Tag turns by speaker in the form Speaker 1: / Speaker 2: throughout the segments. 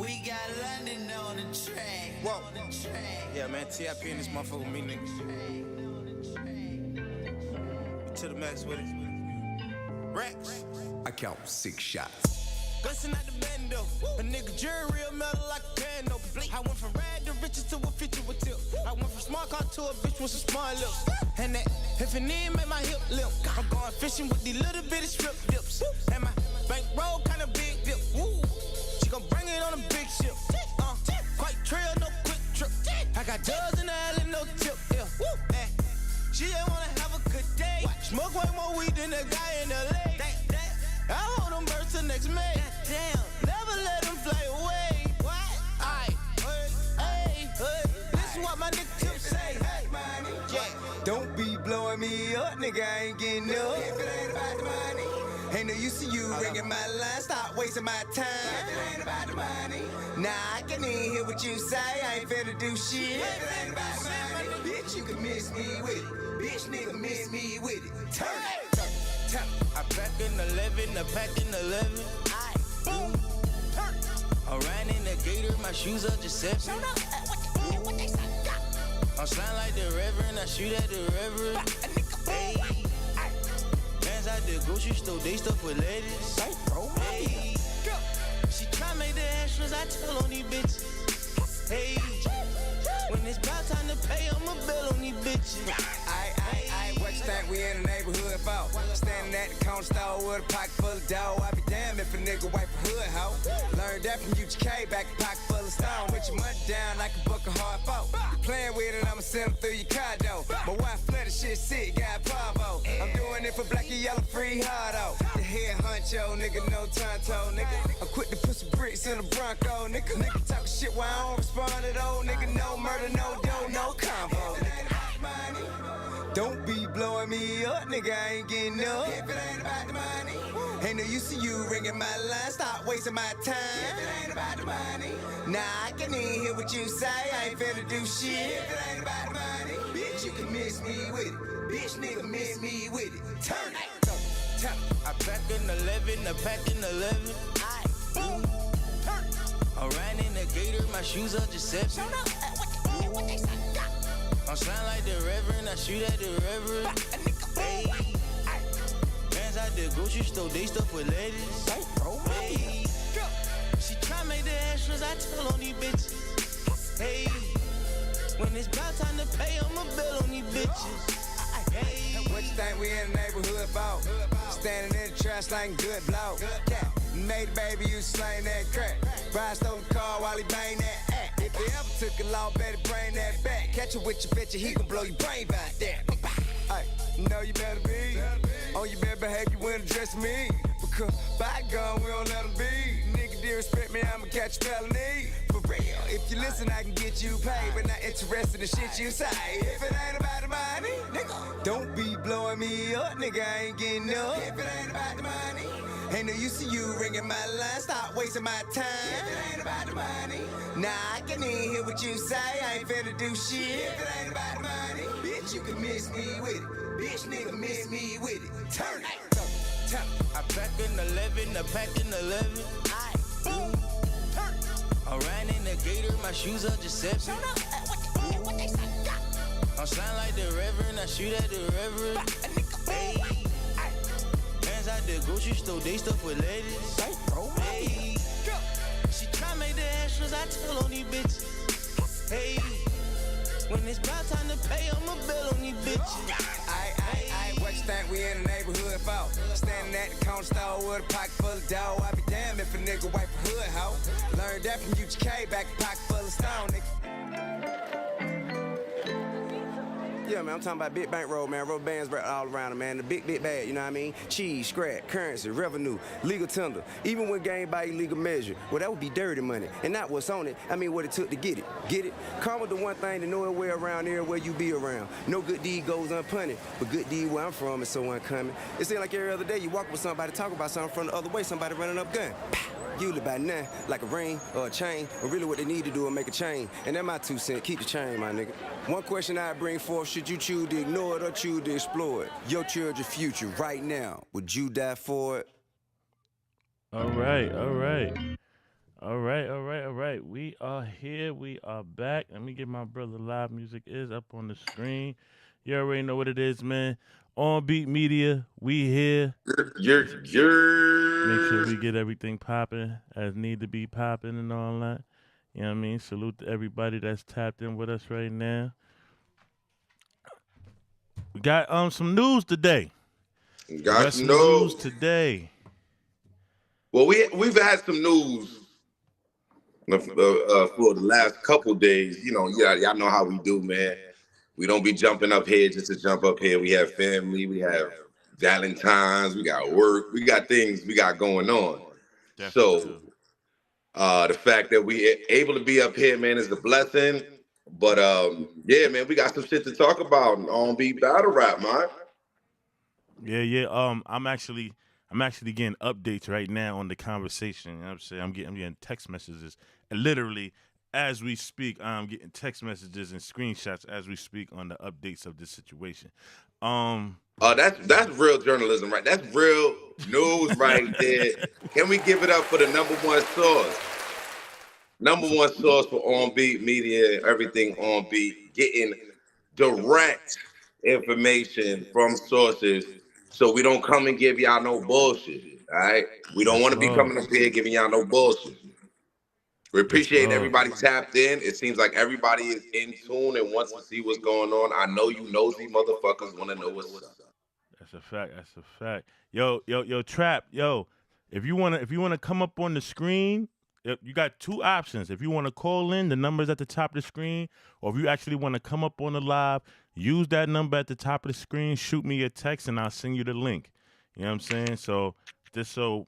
Speaker 1: We got London on the track.
Speaker 2: Whoa. Yeah, man, TIP in this motherfucker with me, nigga. To the max with it. Rex.
Speaker 3: I count 6 shots.
Speaker 2: Bustin' out the bando. A nigga jury real metal like a bando. I went from rad to riches to a feature with tip. I went from smart car to a bitch with some smart lips. And that if it need make my hip limp. I'm going fishing with these little bitty strip dips. And my bankroll kinda big dip. Woo. She gon' bring it on a big ship. Quite trail, no quick trip. I got dubs in the alley, no tip. Yeah. Woo. And she just wanna have a good day. Smoke way more weed than the guy in LA. I hold them birds till next May. Damn. Never let them fly away. What? Aight. Hey. This is what my nigga Tip say. Yeah.
Speaker 3: Don't be blowing me up, nigga, I ain't getting up. If it ain't about the money. Ain't no use to you ringing my line, stop wasting my time. If it ain't about the money. Nah, I can even hear what you say, I ain't finna do shit. If it ain't about the money. Bitch, you can miss me with it. Bitch, nigga, miss me with it. Turn it.
Speaker 2: I pack in 11, I pack in 11. Boom. I ran in the gator, my shoes are just 7.
Speaker 1: What they say?
Speaker 2: I'm slime like the reverend, I shoot at the reverend. Hey. Man's out the grocery store, they stuff with ladies. Hey. She try make the extras, I tell on these bitches. Hey. When it's about time to pay, I'ma bill on these bitches.
Speaker 3: What you think we in the neighborhood for? Standing at the corner store with a pocket full of dough. I be damned if a nigga wipe a hood, ho. Learned that from UGK, back a pocket full of stone. With your money down like a buck of hard folk. You playing with it, I'ma send them through your condo. My wife flooded shit sick, got Pavo. I'm doing it for black and yellow, free hardo. The head honcho, nigga, no tonto, nigga. I'm quick to put some bricks in the Bronco, nigga. Nigga talking shit while I don't respond at all, nigga. No murder, no dough, no combo, nigga. Don't be blowing me up, nigga, I ain't getting up. If it ain't about the money. Ain't no use to you ringing my line, stop wasting my time. If it ain't about the money. Nah, I can even hear what you say, I ain't finna do shit. If it ain't about the money. Bitch, you can miss me with it. Bitch, nigga, miss me with it. Turn it.
Speaker 2: I pack in 11, I pack in 11. Boom. I ran in the gator, my shoes are just 7.
Speaker 1: What they say?
Speaker 2: I'm slime like the reverend, I shoot at the reverend. Hey. Man's out the grocery store, they stuff with ladies. Hey. She try make the extras, I tell on these bitches. Hey. When it's about time to pay, I'ma bill on these bitches. Hey.
Speaker 3: What you think we in the neighborhood for? Standing in the trash like good blow. Yeah. Made a baby, you slang that crack. Brian stole the car while he bang that act. If he ever took a law, better bring that back. Catch you with your bitch, he gon' blow your brain back there. Hey, you know you better be on your bad behavior when address me. Because by God, we don't let them be. Nigga, disrespect me, I'ma catch a felony. For real, if you listen, I can get you paid, but not interested in shit you say. If it ain't about the money, nigga, don't be blowing me up, nigga, I ain't getting up. If it ain't about the money. Ain't no use to you ringing my line, stop wasting my time. If it ain't about the money. Nah, I can even hear what you say, I ain't finna do shit. If it ain't about the money. Bitch, you can miss me with it. Bitch, nigga, miss me with it. Turn it.
Speaker 2: I pack in 11, I pack in 11. Boom. I ran in the gator, my shoes are just 7.
Speaker 1: What they say?
Speaker 2: I'm slime like the reverend, I shoot at the reverend. Hey. Man's out the grocery store, they stuff with ladies. Hey. She try make the extras, I tell on these bitches. Hey. When it's about time to pay, I'ma bill on these bitches.
Speaker 3: What you think we in the neighborhood for? Standing at the corner store with a pocket full of dough. I be damned if a nigga wipe a hood, ho. Learned that from UGK, back a pocket full of stone, nigga. Yeah, man, I'm talking about big bankroll, man. Rubber bands all around them, man. The big bag, you know what I mean? Cheese, scrap, currency, revenue, legal tender. Even when gained by illegal measure. Well, that would be dirty money. And not what's on it, I mean what it took to get it. Get it? Karma the one thing to know it way around everywhere you be around. No good deed goes unpunished, but good deed where I'm from is so uncommon. It seems like every other day you walk with somebody, talk about something from the other way, somebody running up gun. Usually by nothing, like a ring or a chain, but really what they need to do is make a chain. And that's my 2 cents, keep the chain, my nigga. One question I bring forth, should you choose to ignore it or choose to explore it? Your children's future right now, would you die for it?
Speaker 4: All right. All right, all right, all right. We are here. We are back. Let me get my brother live music is up on the screen. You already know what it is, man. On Beat Media, we here. Make sure
Speaker 5: You're
Speaker 4: we get everything popping as need to be popping and all that. You know what I mean? Salute to everybody that's tapped in with us right now. We got some news today.
Speaker 5: got
Speaker 4: Some
Speaker 5: no.
Speaker 4: news today.
Speaker 5: Well, we've had some news for the last couple days. You know, y'all know how we do, man. We don't be jumping up here just to jump up here. We have family, we have Valentine's, we got work, we got things we got going on.
Speaker 4: Definitely.
Speaker 5: So the fact that we able to be up here, man, is a blessing. But yeah, man, we got some shit to talk about on Beat Battle Rap, man.
Speaker 4: Yeah. I'm actually getting updates right now on the conversation. You know what I'm saying? I'm getting text messages. And literally, as we speak, I'm getting text messages and screenshots as we speak on the updates of this situation.
Speaker 5: That's real journalism, right? That's real news right there. Can we give it up for the number one source? Number one source for On Beat Media, everything On Beat, getting direct information from sources so we don't come and give y'all no bullshit, all right? We don't want to be coming up here giving y'all no bullshit. We appreciate everybody tapped in. It seems like everybody is in tune and wants to see what's going on. I know you nosy motherfuckers want to know what's up.
Speaker 4: That's a fact. That's a fact. Yo, Trap. Yo, if you wanna come up on the screen, you got two options. If you want to call in, the number's at the top of the screen, or if you actually want to come up on the live, use that number at the top of the screen. Shoot me a text, and I'll send you the link. You know what I'm saying? So just so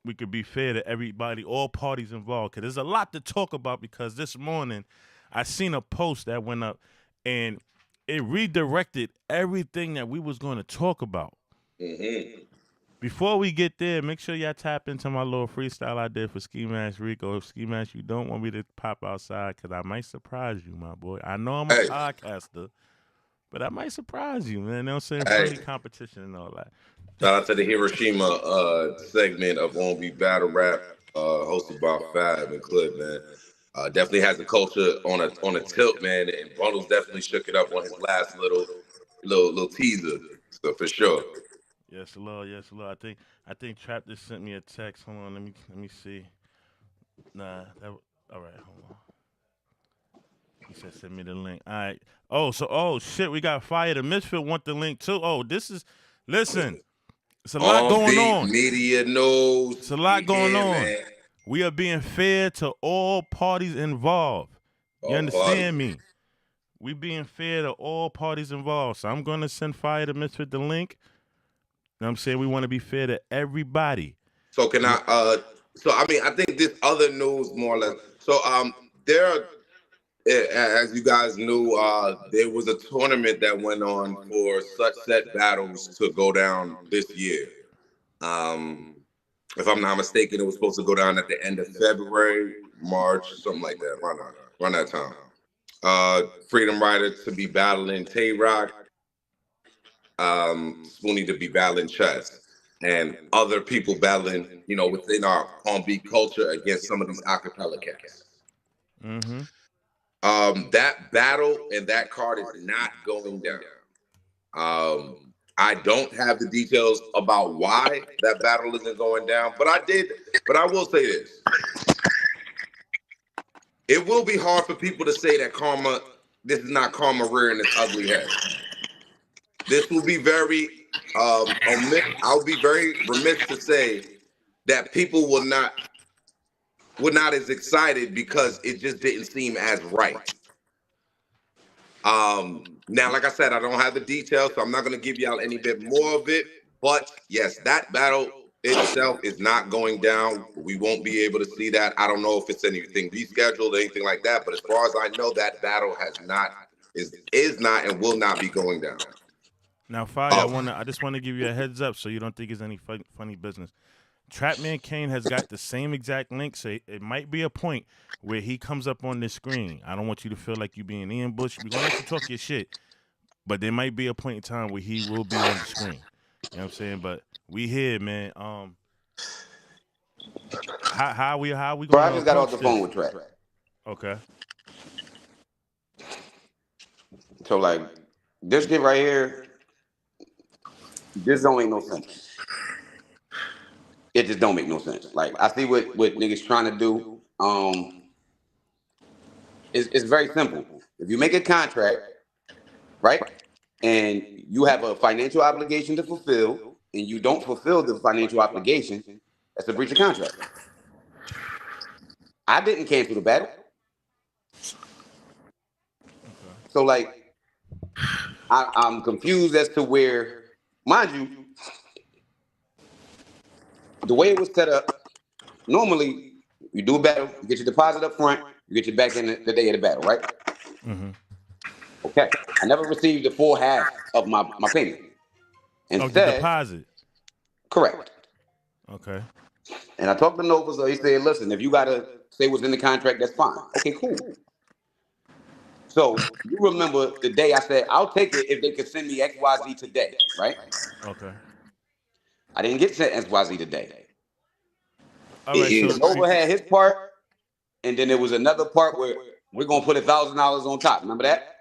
Speaker 4: we could be fair to everybody, all parties involved, because there's a lot to talk about. Because this morning, I seen a post that went up, and it redirected everything that we was going to talk about.
Speaker 5: Mm-hmm.
Speaker 4: Before we get there, make sure y'all tap into my little freestyle I did for Ski Mask Rico. If Ski Mask, you don't want me to pop outside, because I might surprise you, my boy. I know I'm a podcaster, but I might surprise you, man. You know what I'm saying? Friendly competition and all that.
Speaker 5: Shout out to the Hiroshima segment of On Beat Battle Rap, hosted by Fab and Clip, man. Definitely has the culture on a tilt, man. And Bundles definitely shook it up on his last little teaser. So for sure.
Speaker 4: Yes, Lord. Yes, Lord. I think Trap just sent me a text. Hold on, let me see. Nah, all right, hold on. He said send me the link. All right. Oh shit, we got Fire the Misfit want the link too. Oh, listen. It's a lot going on.
Speaker 5: Media knows.
Speaker 4: It's a lot going on.
Speaker 5: Man.
Speaker 4: We are being fair to all parties involved. You understand me? We being fair to all parties involved. So I'm gonna send Fire the Misfit the link. You know what I'm saying? We want to be fair to everybody.
Speaker 5: So can I I think this other news more or less. So as you guys knew, there was a tournament that went on for such set battles to go down this year. If I'm not mistaken, it was supposed to go down at the end of February, March, something like that, around that time. Freedom Rider to be battling Tay Rock, Spoonie to be battling Chess, and other people battling, within our On Beat culture against some of these acapella cats.
Speaker 4: Mm-hmm.
Speaker 5: That battle and that card is not going down. I don't have the details about why that battle isn't going down, but I will say this. It will be hard for people to say that this is not karma rearing its ugly head. This will be very, I'll be very remiss to say that people were not as excited because it just didn't seem as right. Now, like I said, I don't have the details, so I'm not going to give y'all any bit more of it. But yes, that battle itself is not going down. We won't be able to see that. I don't know if it's anything rescheduled or anything like that. But as far as I know, that battle is not and will not be going down.
Speaker 4: Now, Fire, I just want to give you a heads up so you don't think it's any funny business. Trapman Kane has got the same exact link, so it might be a point where he comes up on this screen. I don't want you to feel like you being ambushed. We're going to let you talk your shit, but there might be a point in time where he will be on the screen. You know what I'm saying? But we here, man. how we
Speaker 3: Bro,
Speaker 4: gonna
Speaker 3: I just got off
Speaker 4: approach
Speaker 3: the phone
Speaker 4: this?
Speaker 3: with Trap.
Speaker 4: Okay.
Speaker 3: So like, this shit right here, this don't make no sense. It just don't make no sense. Like, I see what niggas trying to do. It's very simple. If you make a contract, right, and you have a financial obligation to fulfill, and you don't fulfill the financial obligation, that's a breach of contract. I didn't cancel the battle. So like, I'm confused as to where, mind you, the way it was set up, normally you do a battle, you get your deposit up front, you get your back in the day of the battle, right?
Speaker 4: Mm-hmm.
Speaker 3: Okay. I never received the full half of my payment.
Speaker 4: Oh, the
Speaker 3: Instead,
Speaker 4: deposit.
Speaker 3: correct.
Speaker 4: Okay.
Speaker 3: And I talked to Nova, so he said, listen, if you gotta say what's in the contract, that's fine. Okay, cool. So you remember the day I said, I'll take it if they could send me XYZ today, right?
Speaker 4: Okay.
Speaker 3: I didn't get sent XYZ today.
Speaker 4: All right.
Speaker 5: Yeah.
Speaker 4: So
Speaker 3: Nova had his part, and then there was another part where we're gonna put $1,000 on top. Remember that?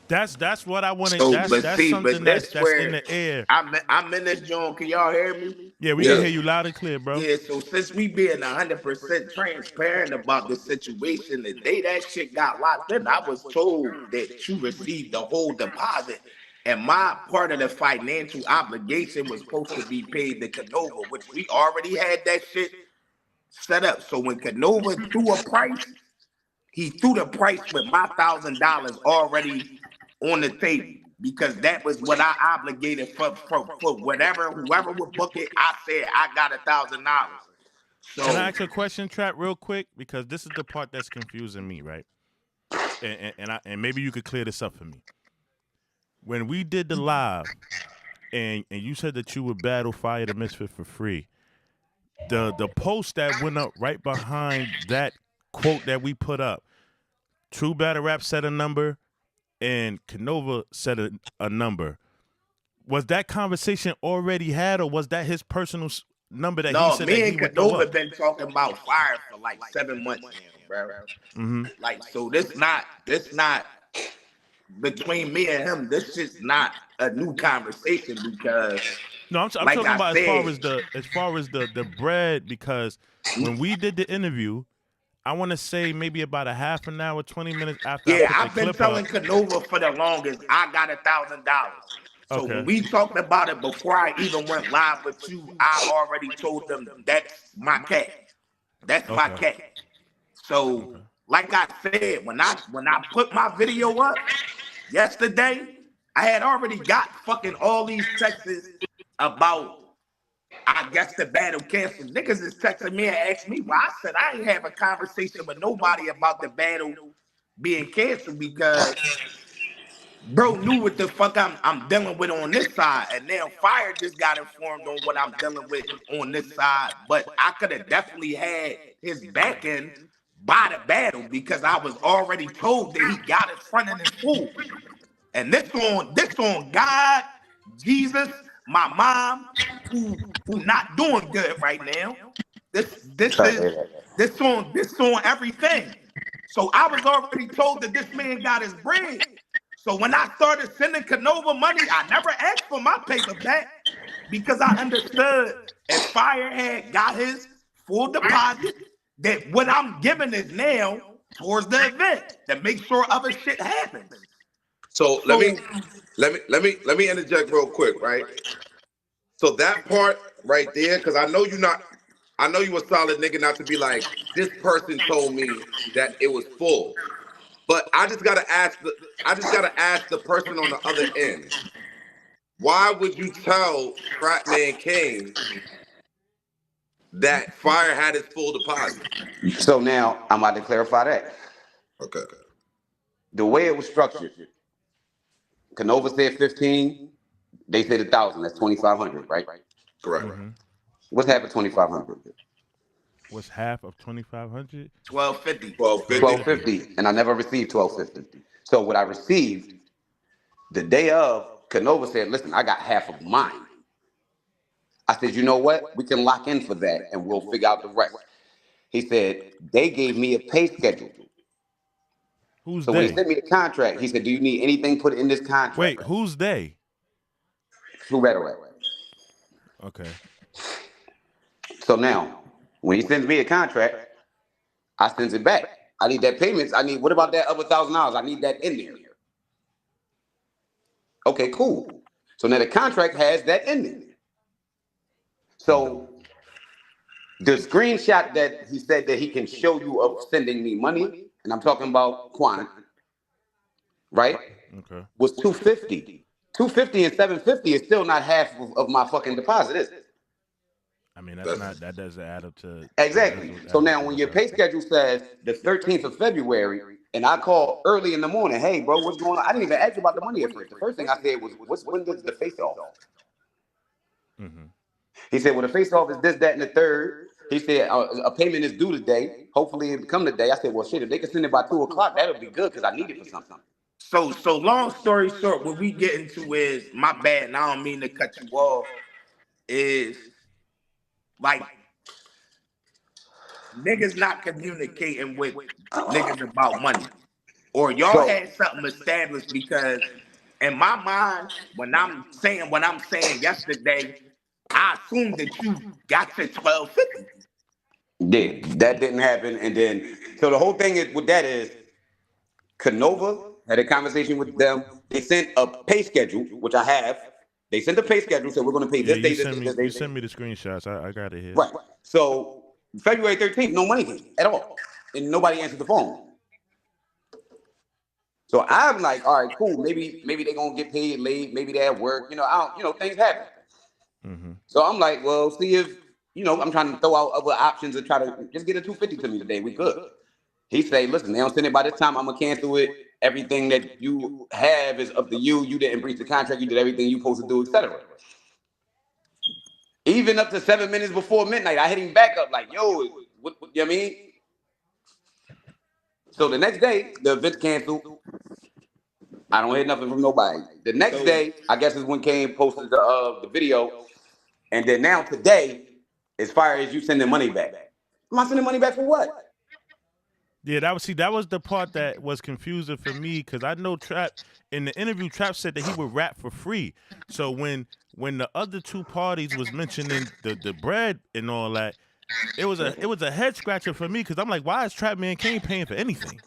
Speaker 4: that's what I wanted.
Speaker 6: So,
Speaker 4: That's
Speaker 6: but see,
Speaker 4: something
Speaker 6: but
Speaker 4: that's
Speaker 6: that's where
Speaker 4: in the air.
Speaker 6: I'm in this joint. Can y'all hear me?
Speaker 4: Yeah, we
Speaker 5: Yeah.
Speaker 4: can hear you loud and clear, bro.
Speaker 6: Yeah, so since we being 100% transparent about the situation, the day that shit got locked in, I was told that you received the whole deposit. And my part of the financial obligation was supposed to be paid to Canova, which we already had that shit set up. So when Canova threw a price, he threw the price with my $1,000 already on the table, because that was what I obligated for whatever, whoever would book it. I said I got $1,000. So
Speaker 4: Can I ask a question, Trap, real quick? Because this is the part that's confusing me, right? And maybe you could clear this up for me. When we did the live, and you said that you would battle Fire the Misfit for free, the post that went up right behind that quote that we put up, True Battle Rap set a number, and Canova set a number. Was that conversation already had, or was that his personal number that
Speaker 6: no,
Speaker 4: he said
Speaker 6: me
Speaker 4: that he
Speaker 6: and
Speaker 4: would throw
Speaker 6: Canova
Speaker 4: up?
Speaker 6: been talking about Fire for like 7 months now, bro.
Speaker 4: Mm-hmm.
Speaker 6: Like, so this not between me and him. This is not a new conversation, because
Speaker 4: No, I'm
Speaker 6: like
Speaker 4: talking
Speaker 6: I
Speaker 4: about
Speaker 6: said,
Speaker 4: as far as the bread, because when we did the interview, I want to say maybe about a half an hour, 20 minutes after
Speaker 6: yeah,
Speaker 4: I
Speaker 6: I've
Speaker 4: put the
Speaker 6: been
Speaker 4: clip
Speaker 6: telling
Speaker 4: up.
Speaker 6: Canova for the longest, I got $1,000. So
Speaker 4: Okay.
Speaker 6: when we talked about it before I even went live with you, I already told them that's my cat. That's my
Speaker 4: Okay.
Speaker 6: cat. So, like I said, when I put my video up yesterday, I had already got fucking all these texts about, I guess, the battle canceled. Niggas is texting me and asking me why. I said I ain't have a conversation with nobody about the battle being canceled, because bro knew what the fuck I'm dealing with on this side, and now Fire just got informed on what I'm dealing with on this side. But I could have definitely had his back end by the battle, because I was already told that he got it front and in full. And this on God, Jesus, my mom, who not doing good right now. This on everything. So I was already told that this man got his bread. So when I started sending Canova money, I never asked for my paper back, because I understood if Fire had got his full deposit, that what I'm giving is now towards the event to make sure other shit happens.
Speaker 5: So let me interject real quick, right? So that part right there, because I know you a solid nigga not to be like, this person told me that it was full. But I just gotta ask the person on the other end, why would you tell Fratman King that Fire had his full deposit?
Speaker 3: So now I'm about to clarify that.
Speaker 5: Okay.
Speaker 3: The way it was structured, Canova said 15, they said 1,000. That's 2,500, right?
Speaker 5: Correct.
Speaker 4: Mm-hmm.
Speaker 3: What's half of 2,500?
Speaker 4: What's half of 2,500?
Speaker 6: $1,250.
Speaker 3: 1,250, and I never received 1,250. So what I received the day of, Canova said, "Listen, I got half of mine.
Speaker 7: I said, you know what? We can lock in for that and we'll figure out the rest. He said, they gave me a pay schedule.
Speaker 4: Who's
Speaker 7: So when he
Speaker 4: they?
Speaker 7: sent me the contract, he said, do you need anything put in this contract?
Speaker 4: Wait, who's they?
Speaker 7: True Rhetoric.
Speaker 4: Okay.
Speaker 7: So now, when he sends me a contract, I send it back. I need that payments. What about that other $1,000? I need that in there. Okay, cool. So now the contract has that in there. So the screenshot that he said that he can show you of sending me money, and I'm talking about Quan, right?
Speaker 4: Okay.
Speaker 7: Was $250. $250 and $750 is still not half of my fucking deposit, is it?
Speaker 4: I mean, that doesn't add up to
Speaker 7: Exactly. So now when your pay schedule says the 13th of February, and I call early in the morning, hey bro, what's going on? I didn't even ask you about the money at first. The first thing I said was, when does the face off?
Speaker 4: Mm-hmm.
Speaker 7: He said, well, the face off is this, that, and the third. He said, a payment is due today. Hopefully it come today. I said, well, shit, if they can send it by 2 o'clock, that'll be good because I need it for something.
Speaker 6: So long story short, what we get into is, my bad, and I don't mean to cut you off, is like niggas not communicating with niggas about money. Or y'all had something established, because in my mind, when I'm saying yesterday, I assumed that you got to 1250.
Speaker 7: Yeah, that didn't happen. And then, so the whole thing is with that is, Canova had a conversation with them. They sent a pay schedule, which I have. They sent a pay schedule, so we're going to pay this day, this day.
Speaker 4: You sent me the screenshots. I got it here.
Speaker 7: Right. So February 13th, no money came at all, and nobody answered the phone. So I'm like, all right, cool. Maybe they're gonna get paid late. Maybe they at work. Things happen.
Speaker 4: Mm-hmm.
Speaker 7: So I'm like, well, see if I'm trying to throw out other options and try to just get a $250 to me today. We good. He say, listen, they don't send it by this time. I'm gonna cancel it. Everything that you have is up to you. You didn't breach the contract. You did everything you supposed to do, etc. Even up to 7 minutes before midnight, I hit him back up like, yo, what you know what I mean? So the next day, the event's canceled. I don't hear nothing from nobody. The next day, I guess is when Kane posted the video. And then now today, as far as you sending money back. Am I sending money back for what?
Speaker 4: Yeah, that was the part that was confusing for me, because I know Trap in the interview. Trap said that he would rap for free. So when the other two parties was mentioning the bread and all that, it was a head scratcher for me, because I'm like, why is Trap Man Kane paying for anything?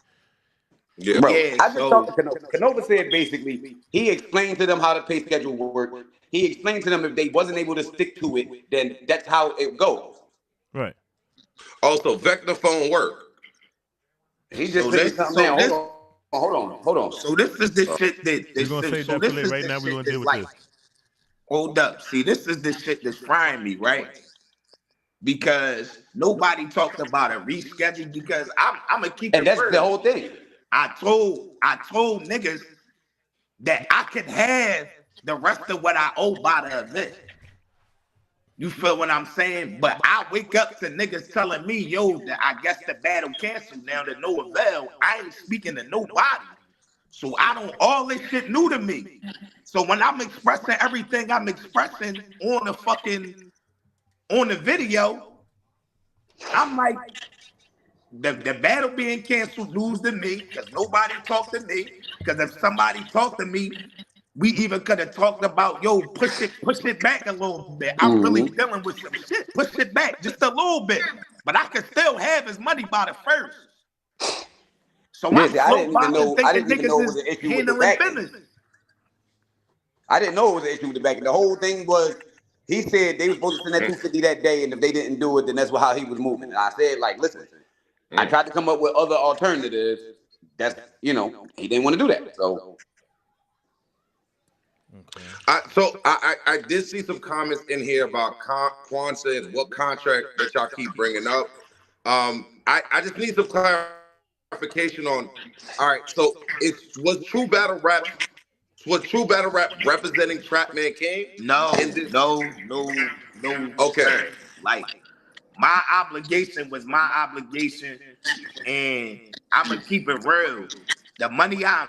Speaker 5: Yeah,
Speaker 7: bro.
Speaker 6: Yeah,
Speaker 7: I just talked to Canova. Canova said basically he explained to them how the pay schedule worked. He explained to them if they wasn't able to stick to it, then that's how it goes.
Speaker 4: Right.
Speaker 5: Also, Vector phone work.
Speaker 7: He just
Speaker 6: So
Speaker 7: said
Speaker 6: this-
Speaker 7: something.
Speaker 6: so
Speaker 7: Now,
Speaker 6: this-
Speaker 7: hold on.
Speaker 6: So this is the shit that
Speaker 4: We're gonna save that for later. Right now, we're gonna deal with this.
Speaker 6: Hold up. See, this is the shit that's frying me, right? Because nobody talked about a reschedule, because I'm gonna keep
Speaker 7: And
Speaker 6: it
Speaker 7: that's
Speaker 6: real.
Speaker 7: the whole thing.
Speaker 6: I told niggas that I could have the rest of what I owe by the event. You feel what I'm saying? But I wake up to niggas telling me, yo, that I guess the battle canceled now, to no avail. I ain't speaking to nobody. So all this shit new to me. So when I'm expressing everything I'm expressing on the video, I'm like, the battle being canceled news to me, because nobody talked to me. Because if somebody talked to me, we even could have talked about, yo, push it back a little bit. I'm really dealing with some shit. Push it back just a little bit. But I could still have his money by the first. So
Speaker 7: Yeah,
Speaker 6: I'm
Speaker 7: see, I
Speaker 6: so
Speaker 7: didn't even know. I didn't even know it was
Speaker 6: niggas
Speaker 7: an
Speaker 6: is
Speaker 7: issue with the
Speaker 6: handling
Speaker 7: back.
Speaker 6: business.
Speaker 7: I didn't know it was an issue with the back. The whole thing was, he said they were supposed to send that 250 that day, and if they didn't do it, then that's how he was moving. And I said, like, listen, I tried to come up with other alternatives. That's he didn't want to do that. So.
Speaker 4: Okay.
Speaker 5: I did see some comments in here about Quan says what contract that y'all keep bringing up. I just need some clarification on. All right, so was True Battle Rap representing Trap Man King?
Speaker 6: No.
Speaker 5: Okay.
Speaker 6: Sir. Like, my obligation was my obligation, and I'm gonna keep it real. The money I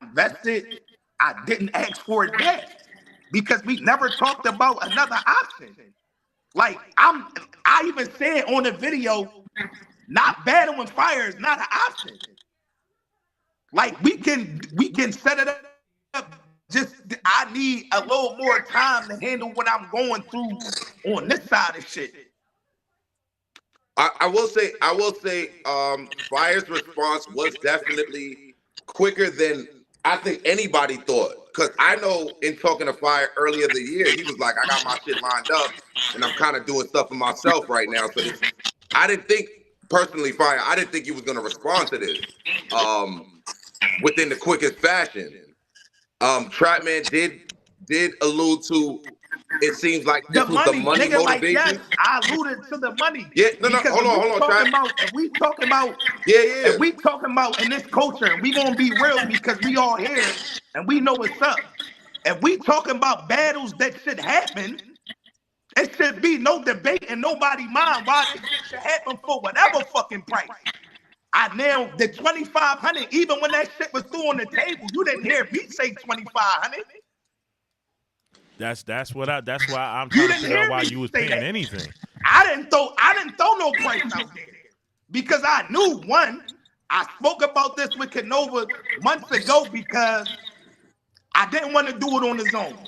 Speaker 6: invested, I didn't ask for it back. because we never talked about another option. Like I even said on the video, not battling fire is not an option. Like we can set it up. Just I need a little more time to handle what I'm going through on this side of shit.
Speaker 5: I will say, Fire's response was definitely quicker than I think anybody thought. Because I know in talking to Fire earlier the year, he was like, I got my shit lined up and I'm kind of doing stuff for myself right now. So I didn't think, personally, Fire, I didn't think he was going to respond to this within the quickest fashion. Trapman did allude to, it seems like this was the money
Speaker 6: nigga,
Speaker 5: motivation.
Speaker 6: Like, yes, I alluded to the money.
Speaker 5: Yeah, no, hold on,
Speaker 6: if we talking about,
Speaker 5: yeah.
Speaker 6: If we talking about in this culture, and we gonna be real because we all here and we know what's up. If we talking about battles that should happen, it should be no debate in nobody's mind why this shit should happen for whatever fucking price. I nailed the 2,500, even when that shit was through on the table. You didn't hear me say 2,500.
Speaker 4: That's why I'm trying to figure out why you was paying
Speaker 6: that.
Speaker 4: anything.
Speaker 6: I didn't throw no price out there because I knew, one, I spoke about this with Canova months ago because I didn't want to do it on his own.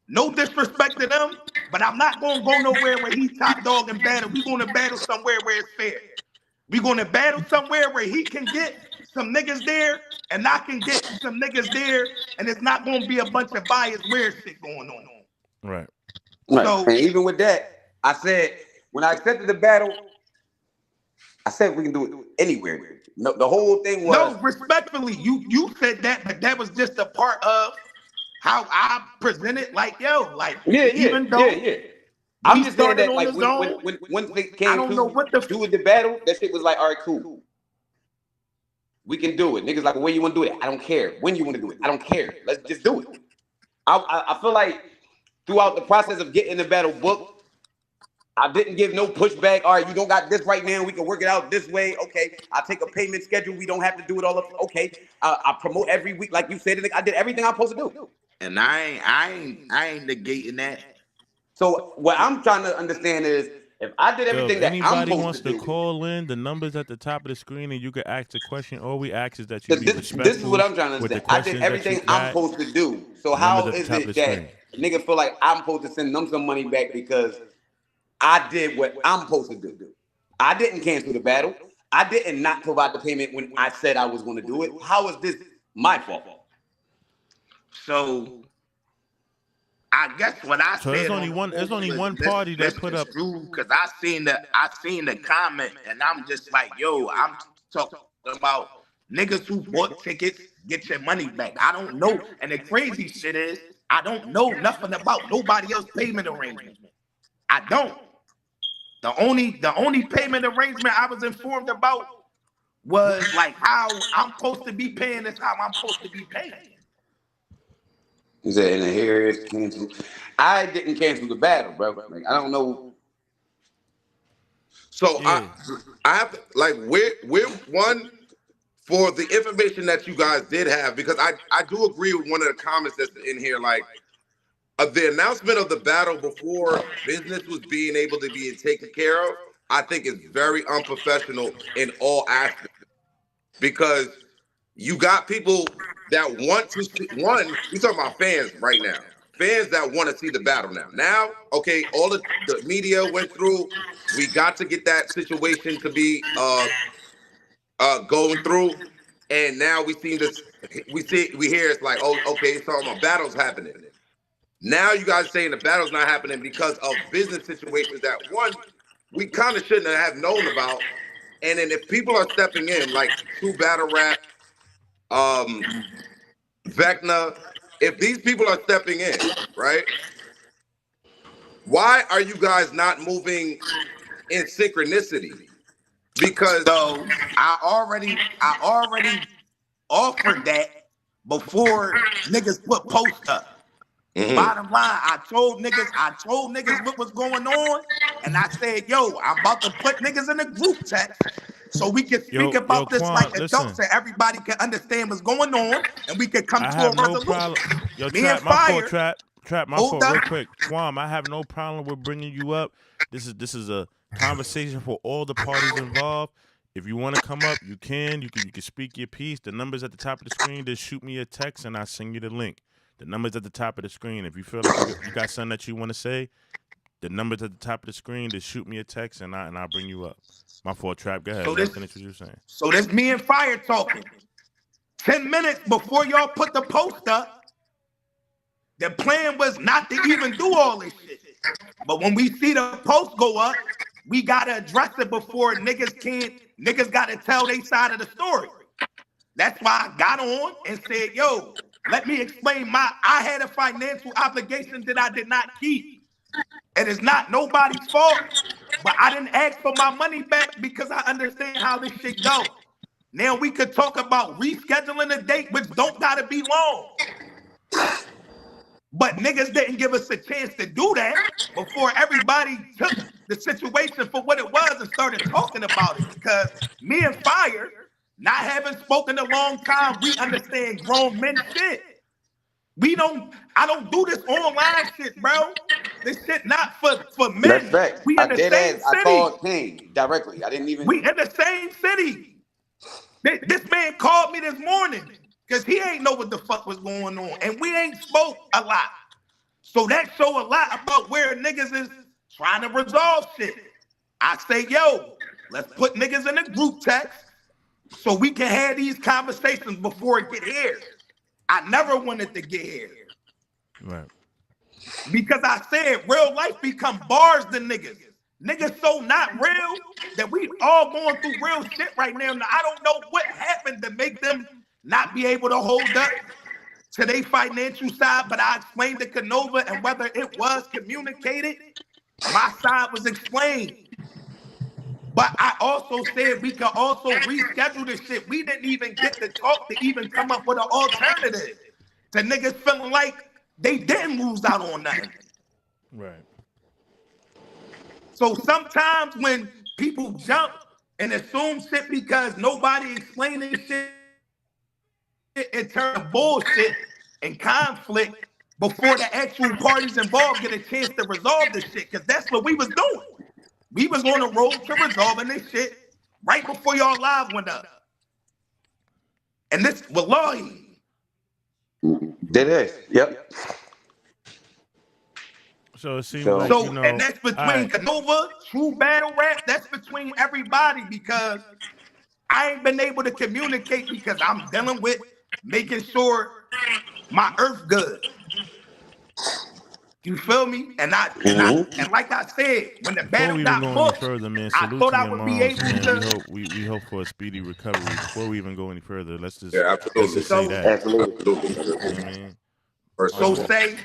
Speaker 6: No disrespect to them, but I'm not gonna go nowhere where he's top dog and battle. We're gonna battle somewhere where it's fair. We're gonna battle somewhere where he can get some niggas there and I can get some niggas there, and it's not gonna be a bunch of biased weird shit going on.
Speaker 4: Right.
Speaker 6: So,
Speaker 7: and even with that, I said when I accepted the battle, I said we can do it anywhere. No, the whole thing was
Speaker 6: no, respectfully, you said that, but that was just a part of how I presented. Like, yo, like even though
Speaker 7: I'm just saying that
Speaker 6: on
Speaker 7: like
Speaker 6: the zone,
Speaker 7: when it came
Speaker 6: I don't know what the
Speaker 7: do with the battle, that shit was like, all right, cool. We can do it. Niggas like, where you want to do it? I don't care. When you want to do it? I don't care. Let's just do it. I feel like throughout the process of getting the battle booked, I didn't give no pushback. All right, you don't got this right now. We can work it out this way. Okay, I take a payment schedule. We don't have to do it all up. Okay, I promote every week, like you said. I did everything I'm supposed to do.
Speaker 6: And I ain't negating that.
Speaker 7: So what I'm trying to understand is, if I did everything that I'm supposed to do.
Speaker 4: Anybody wants to call in, the number's at the top of the screen, and you can ask a question. All we ask is that you be respectful.
Speaker 7: This is what I'm trying to understand. I did everything I'm supposed to do. So how is it that nigga feel like I'm supposed to send them some money back because I did what I'm supposed to do? I didn't cancel the battle. I didn't not provide the payment when I said I was going to do it. How is this my fault?
Speaker 6: So I guess what I said.
Speaker 4: There's only one party that put up.
Speaker 6: Because I seen the comment, and I'm just like, yo, I'm talking about niggas who bought tickets, get your money back. I don't know, and the crazy shit is, I don't know nothing about nobody else's payment arrangement. I don't. The only payment arrangement I was informed about was like how I'm supposed to be paying is how I'm supposed to be paying.
Speaker 7: He said, and here is canceled. I didn't cancel the battle, bro. Like, I don't know.
Speaker 5: So I have to, like, we're one for the information that you guys did have, because I do agree with one of the comments that's in here, like the announcement of the battle before business was being able to be taken care of, I think is very unprofessional in all aspects, because you got people that want to see, one, we're talking about fans right now. Fans that want to see the battle now. Now, okay, all the media went through. We got to get that situation to be going through. And now we hear it's like, oh, okay, it's talking about battles happening. Now you guys saying the battle's not happening because of business situations that, one, we kind of shouldn't have known about. And then if people are stepping in, like True Battle Rap, Vecna, if these people are stepping in, right? Why are you guys not moving in synchronicity? Because
Speaker 6: so I already offered that before niggas put posts up. Mm-hmm. Bottom line, I told niggas what was going on, and I said, yo, I'm about to put niggas in a group chat so we can speak about this
Speaker 4: Quan,
Speaker 6: like adults, so everybody can understand what's going on, and we can come to a resolution.
Speaker 4: Yo,
Speaker 6: Me
Speaker 4: Trap,
Speaker 6: and
Speaker 4: my
Speaker 6: Fire.
Speaker 4: fault, Trap, my
Speaker 6: Hold
Speaker 4: fault,
Speaker 6: up.
Speaker 4: real quick. Swam, I have no problem with bringing you up. This is a conversation for all the parties involved. If you want to come up, you can. You can speak your piece. The number's at the top of the screen. Just shoot me a text and I'll send you the link. The number's at the top of the screen. If you feel like you got something that you want to say, the number's at the top of the screen. Just shoot me a text and I'll bring you up. My fault, Trap. Go ahead.
Speaker 6: So
Speaker 4: Finish what you were saying.
Speaker 6: So that's me and Fire talking. 10 minutes before y'all put the post up, the plan was not to even do all this shit. But when we see the post go up, we gotta address it before niggas gotta tell their side of the story. That's why I got on and said, yo, let me explain I had a financial obligation that I did not keep. It is not nobody's fault, but I didn't ask for my money back because I understand how this shit go. Now we could talk about rescheduling a date, which don't gotta be long. But niggas didn't give us a chance to do that before everybody took the situation for what it was and started talking about it. Because me and Fire, not having spoken a long time, we understand grown men shit. I don't do this online shit, bro. This shit not for men.
Speaker 7: That's fact.
Speaker 6: We in the same city.
Speaker 7: I called King directly. I didn't even.
Speaker 6: We in the same city. This man called me this morning because he ain't know what the fuck was going on. And we ain't spoke a lot. So that show a lot about where niggas is trying to resolve shit. I say, yo, let's put niggas in a group text so we can have these conversations before it get here. I never wanted to get here.
Speaker 4: Right.
Speaker 6: Because I said real life become bars to niggas. Niggas so not real that we all going through real shit right now. Now, I don't know what happened to make them not be able to hold up to their financial side, but I explained to Canova, and whether it was communicated, my side was explained. But I also said we could also reschedule this shit. We didn't even get to talk to even come up with an alternative to niggas feeling like they didn't lose out on nothing.
Speaker 4: Right.
Speaker 6: So sometimes when people jump and assume shit because nobody explaining shit, it turns bullshit and conflict before the actual parties involved get a chance to resolve this shit. Because that's what we was doing. We was on the road to resolving this shit right before y'all live went up. And this, wallahi.
Speaker 7: That is. Yep.
Speaker 4: So it seems
Speaker 7: So-
Speaker 4: like,
Speaker 6: So,
Speaker 4: you know,
Speaker 6: and that's between Canova, True Battle Rap, that's between everybody because I ain't been able to communicate because I'm dealing with making sure my earth good. You feel me? And like I said, when the
Speaker 4: before
Speaker 6: battle
Speaker 4: we even
Speaker 6: got
Speaker 4: go any
Speaker 6: booked,
Speaker 4: further, man,
Speaker 6: I
Speaker 4: salute
Speaker 6: thought
Speaker 4: to
Speaker 6: I
Speaker 4: your
Speaker 6: would be
Speaker 4: moms,
Speaker 6: able
Speaker 4: man.
Speaker 6: to.
Speaker 4: We hope for a speedy recovery. Before we even go any further, let's just
Speaker 5: Yeah,
Speaker 4: let's
Speaker 5: absolutely.
Speaker 4: just say that.
Speaker 7: Absolutely.
Speaker 4: You know what I mean?
Speaker 6: So say,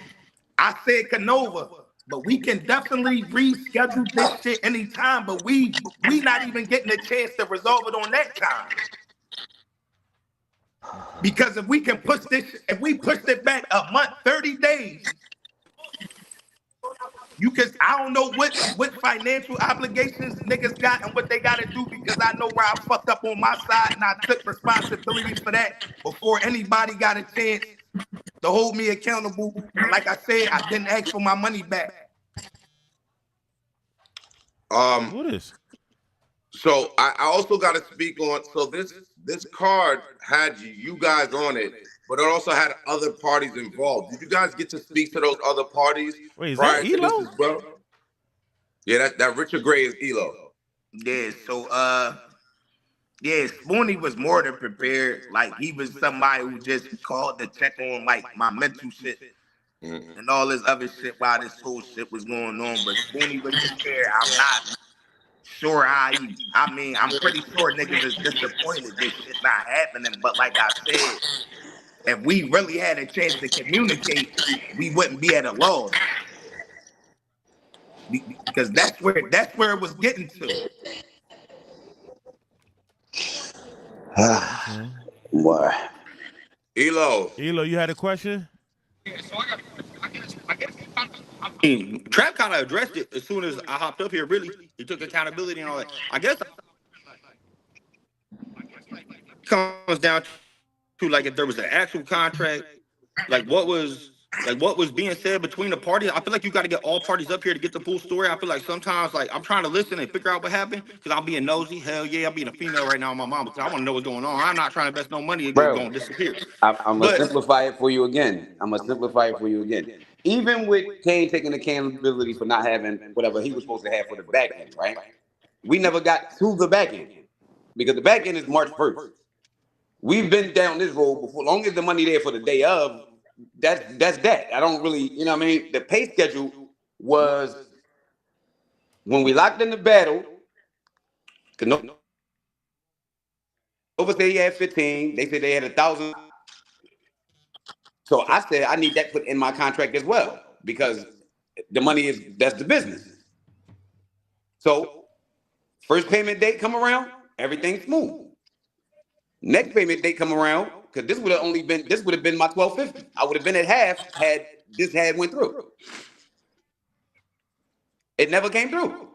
Speaker 6: I said Canova, but we can definitely reschedule this shit anytime, but we not even getting a chance to resolve it on that time. Because if we can push this, if we pushed it back a month, 30 days, I don't know what financial obligations niggas got and what they got to do because I know where I fucked up on my side and I took responsibility for that before anybody got a chance to hold me accountable. Like I said, I didn't ask for my money back.
Speaker 4: What is?
Speaker 5: So I also got to speak on. So this card had you guys on it, but it also had other parties involved. Did you guys get to speak to those other parties?
Speaker 4: Wait, is
Speaker 5: prior
Speaker 4: that
Speaker 5: to this
Speaker 4: Elo?
Speaker 5: as well? Yeah, that Richard Gray is Elo.
Speaker 6: Yeah, so yeah, Spoonie was more than prepared. Like he was somebody who just called to check on like my mental shit and all this other shit while this whole shit was going on. But Spoonie was prepared. I'm not sure how I mean, I'm pretty sure niggas is disappointed this shit not happening. But like I said, if we really had a chance to communicate, we wouldn't be at a loss. Because that's where it was getting to.
Speaker 7: Boy.
Speaker 5: Elo.
Speaker 4: Elo, you had a question?
Speaker 8: Trap kind of addressed it as soon as I hopped up here. Really, he took accountability and all that. I guess it comes down to like if there was an actual contract, like what was like what was being said between the parties. I feel like you got to get all parties up here to get the full story. I feel like sometimes like I'm trying to listen and figure out what happened because I'm being nosy. Hell yeah, I'm being a female right now on my mom because I want to know what's going on. I'm not trying to invest no money and
Speaker 7: Bro,
Speaker 8: going to disappear.
Speaker 7: I'm gonna
Speaker 8: But
Speaker 7: simplify it for you again. Even with Kane taking accountability for not having whatever he was supposed to have for the back end, right? We never got to the back end because the back end is March 1st. We've been down this road before. Long as the money there for the day of, that's that. I don't really, you know what I mean? The pay schedule was when we locked in the battle. Nova said he had 15. They said they had 1,000. So I said I need that put in my contract as well because the money that's the business. So first payment date come around, everything's smooth. Next payment date come around, because this would have been my $1,250. I would have been at half had this went through. It never came through.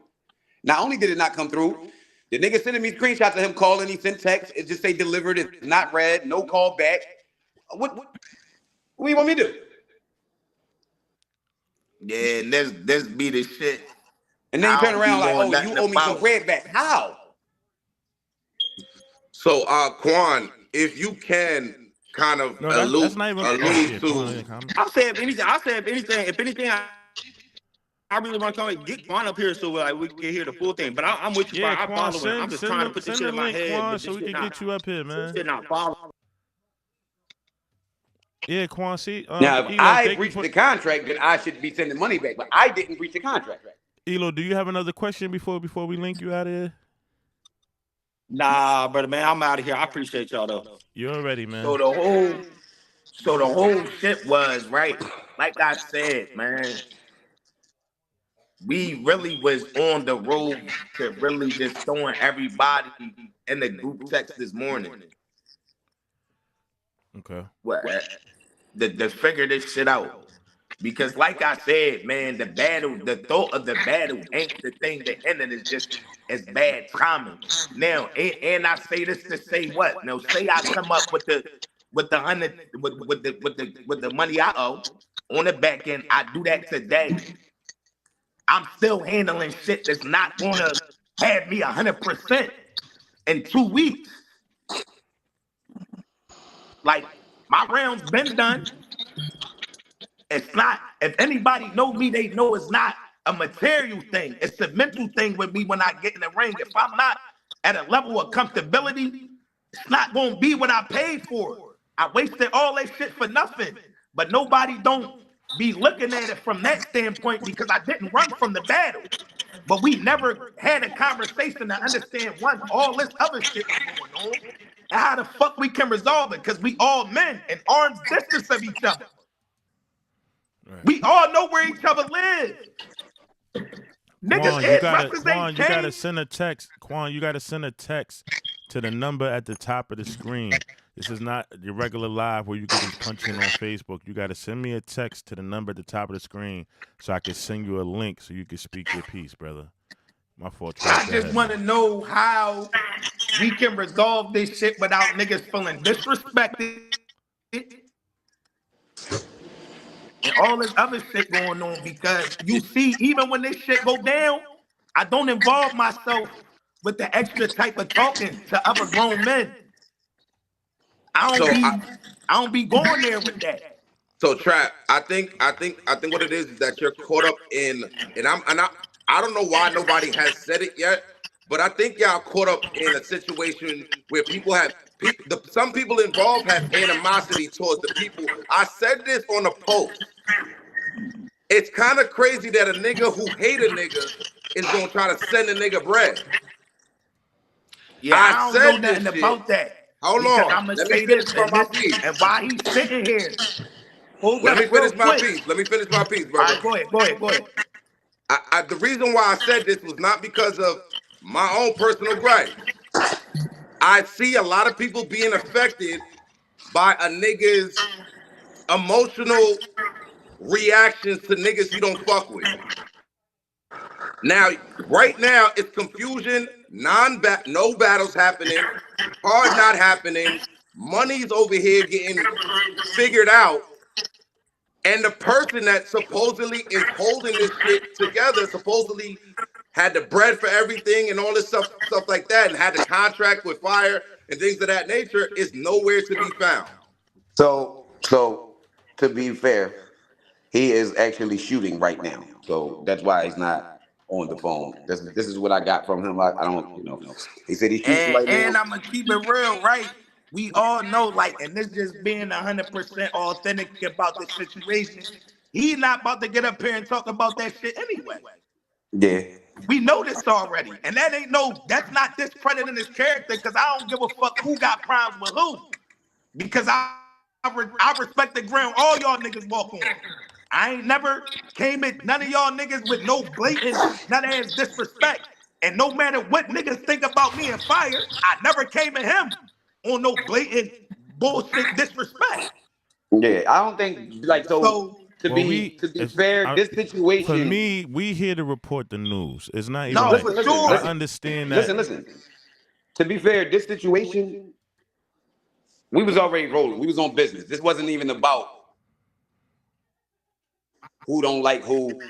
Speaker 7: Not only did it not come through, the nigga sending me screenshots of him calling, he sent text, it just say delivered, it's not read, no call back. What do you want me to do?
Speaker 6: Yeah, this be the shit.
Speaker 7: And then you turn around like, oh,
Speaker 6: nothing
Speaker 7: you owe me some bread back. How?
Speaker 5: So, Quan, if you can kind of
Speaker 4: that's not even
Speaker 5: allude to.
Speaker 8: I said if anything, I really want to come and get Quan up here so like we can hear the full thing. But I'm with you. I'm
Speaker 4: Quan,
Speaker 8: following. I'm just trying to put this shit in my head.
Speaker 4: Quan, so we can get you up here, man.
Speaker 8: Shit not following.
Speaker 4: Yeah, Quan, see.
Speaker 7: Now, if
Speaker 4: Elo,
Speaker 7: I breached the contract, then I should be sending money back. But I didn't breach the contract.
Speaker 4: Elo, do you have another question before we link you out of here?
Speaker 8: Nah, brother, man, I'm out of here. I appreciate y'all though.
Speaker 4: You already, man.
Speaker 6: So the whole shit was right. Like I said, man, we really was on the road to really just throwing everybody in the group text this morning.
Speaker 4: Okay.
Speaker 6: What? To figure this shit out. Because like I said, man, the thought of the battle ain't the thing. The ending is just as bad timing. Now, and I say this to say what? Now, say I come up with the money I owe on the back end. I do that today. I'm still handling shit that's not gonna have me 100% in 2 weeks. Like my round's been done. It's not, if anybody know me, they know it's not a material thing. It's a mental thing with me when I get in the ring. If I'm not at a level of comfortability, it's not going to be what I paid for. I wasted all that shit for nothing. But nobody don't be looking at it from that standpoint because I didn't run from the battle. But we never had a conversation to understand all this other shit was going on and how the fuck we can resolve it because we all men and arm's distance of each other. Right. We all know where each other live. Niggas
Speaker 4: Quan, you gotta send a text. Quan, you gotta send a text to the number at the top of the screen. This is not your regular live where you can just punch in on Facebook. You gotta send me a text to the number at the top of the screen so I can send you a link so you can speak your piece, brother. My fault.
Speaker 6: I just want to know how we can resolve this shit without niggas feeling disrespected. And all this other shit going on because you see, even when this shit go down, I don't involve myself with the extra type of talking to other grown men. I don't be going there with that.
Speaker 5: So Trap, I think what it is that you're caught up in, and I don't know why nobody has said it yet, but I think y'all caught up in a situation where some people involved have animosity towards the people. I said this on a post. It's kind of crazy that a nigga who hate a nigga is gonna try to send a nigga bread.
Speaker 6: Yeah, I don't know nothing about that.
Speaker 5: Hold on.
Speaker 6: I'm gonna say this and why he's sitting here.
Speaker 5: Let me finish my piece, brother.
Speaker 6: All right, go ahead.
Speaker 5: The reason why I said this was not because of my own personal gripe. I see a lot of people being affected by a nigga's emotional reactions to niggas you don't fuck with. Now, right now, it's confusion, no battles happening, hard not happening, money's over here getting figured out. And the person that supposedly is holding this shit together supposedly had the bread for everything and all this stuff like that, and had the contract with Fire and things of that nature is nowhere to be found.
Speaker 7: So to be fair, he is actually shooting right now. So that's why he's not on the phone. This is what I got from him. I don't, he said he's shooting right now.
Speaker 6: And I'm gonna keep it real, right? We all know, like, and this just being 100% authentic about the situation. He's not about to get up here and talk about that shit anyway.
Speaker 7: Yeah.
Speaker 6: We know this already, and that's not discrediting his character, because I don't give a fuck who got problems with who, because I respect the ground all y'all niggas walk on. I ain't never came at none of y'all niggas with no blatant, none of his disrespect, and no matter what niggas think about me and Fire, I never came at him on no blatant bullshit disrespect.
Speaker 7: Yeah, I don't think to be fair, this situation.
Speaker 4: For me, we here to report the news. It's not even.
Speaker 6: No,
Speaker 4: like,
Speaker 6: for sure.
Speaker 4: I understand that.
Speaker 7: Listen. To be fair, this situation, we was already rolling. We was on business. This wasn't even about who don't like who.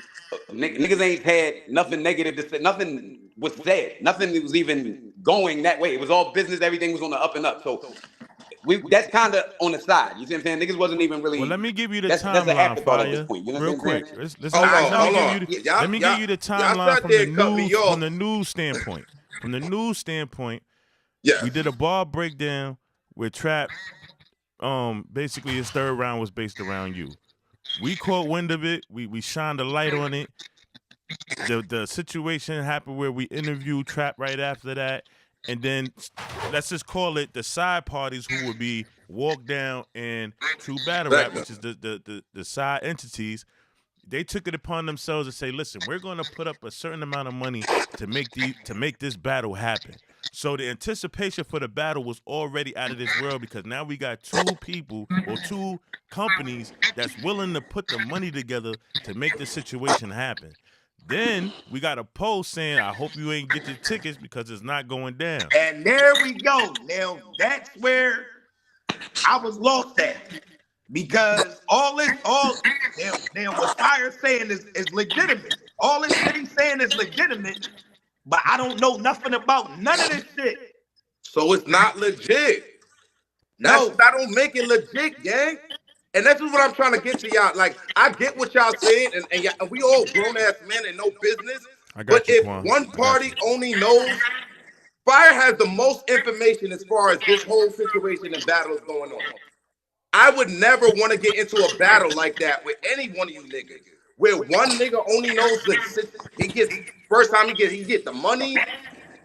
Speaker 7: Niggas ain't had nothing negative to say. Nothing was said. Nothing was even going that way. It was all business. Everything was on the up and up. So that's kind of on the side. You see what I'm saying? Niggas wasn't even really.
Speaker 4: Well, let me give you the
Speaker 7: that's
Speaker 4: timeline,
Speaker 7: an afterthought at
Speaker 4: Fire.
Speaker 7: this point. You know
Speaker 4: Real
Speaker 7: what I'm
Speaker 4: quick.
Speaker 7: saying?
Speaker 4: Let me give you the timeline from the news standpoint. From the news standpoint,
Speaker 5: yeah,
Speaker 4: we did a ball breakdown where Trap, basically his third round was based around you. We caught wind of it. We shined a light on it. The situation happened where we interviewed Trap right after that. And then let's just call it the side parties who would be Walk Down and True Battle Rap, which is the side entities. They took it upon themselves to say, listen, we're going to put up a certain amount of money to make this battle happen. So the anticipation for the battle was already out of this world, because now we got two people or two companies that's willing to put the money together to make the situation happen. Then we got a post saying, I hope you ain't get your tickets because it's not going down.
Speaker 6: And there we go. Now, that's where I was lost at. Because all what Fire saying is legitimate. All this shit he's saying is legitimate, but I don't know nothing about none of this shit.
Speaker 5: So it's not legit. No, that don't make it legit, gang. And that's what I'm trying to get to y'all. Like, I get what y'all saying, and we all grown-ass men and no business. But if one party only knows, Fire has the most information as far as this whole situation and battle is going on. I would never want to get into a battle like that with any one of you niggas, where one nigga only knows he gets first time he get the money,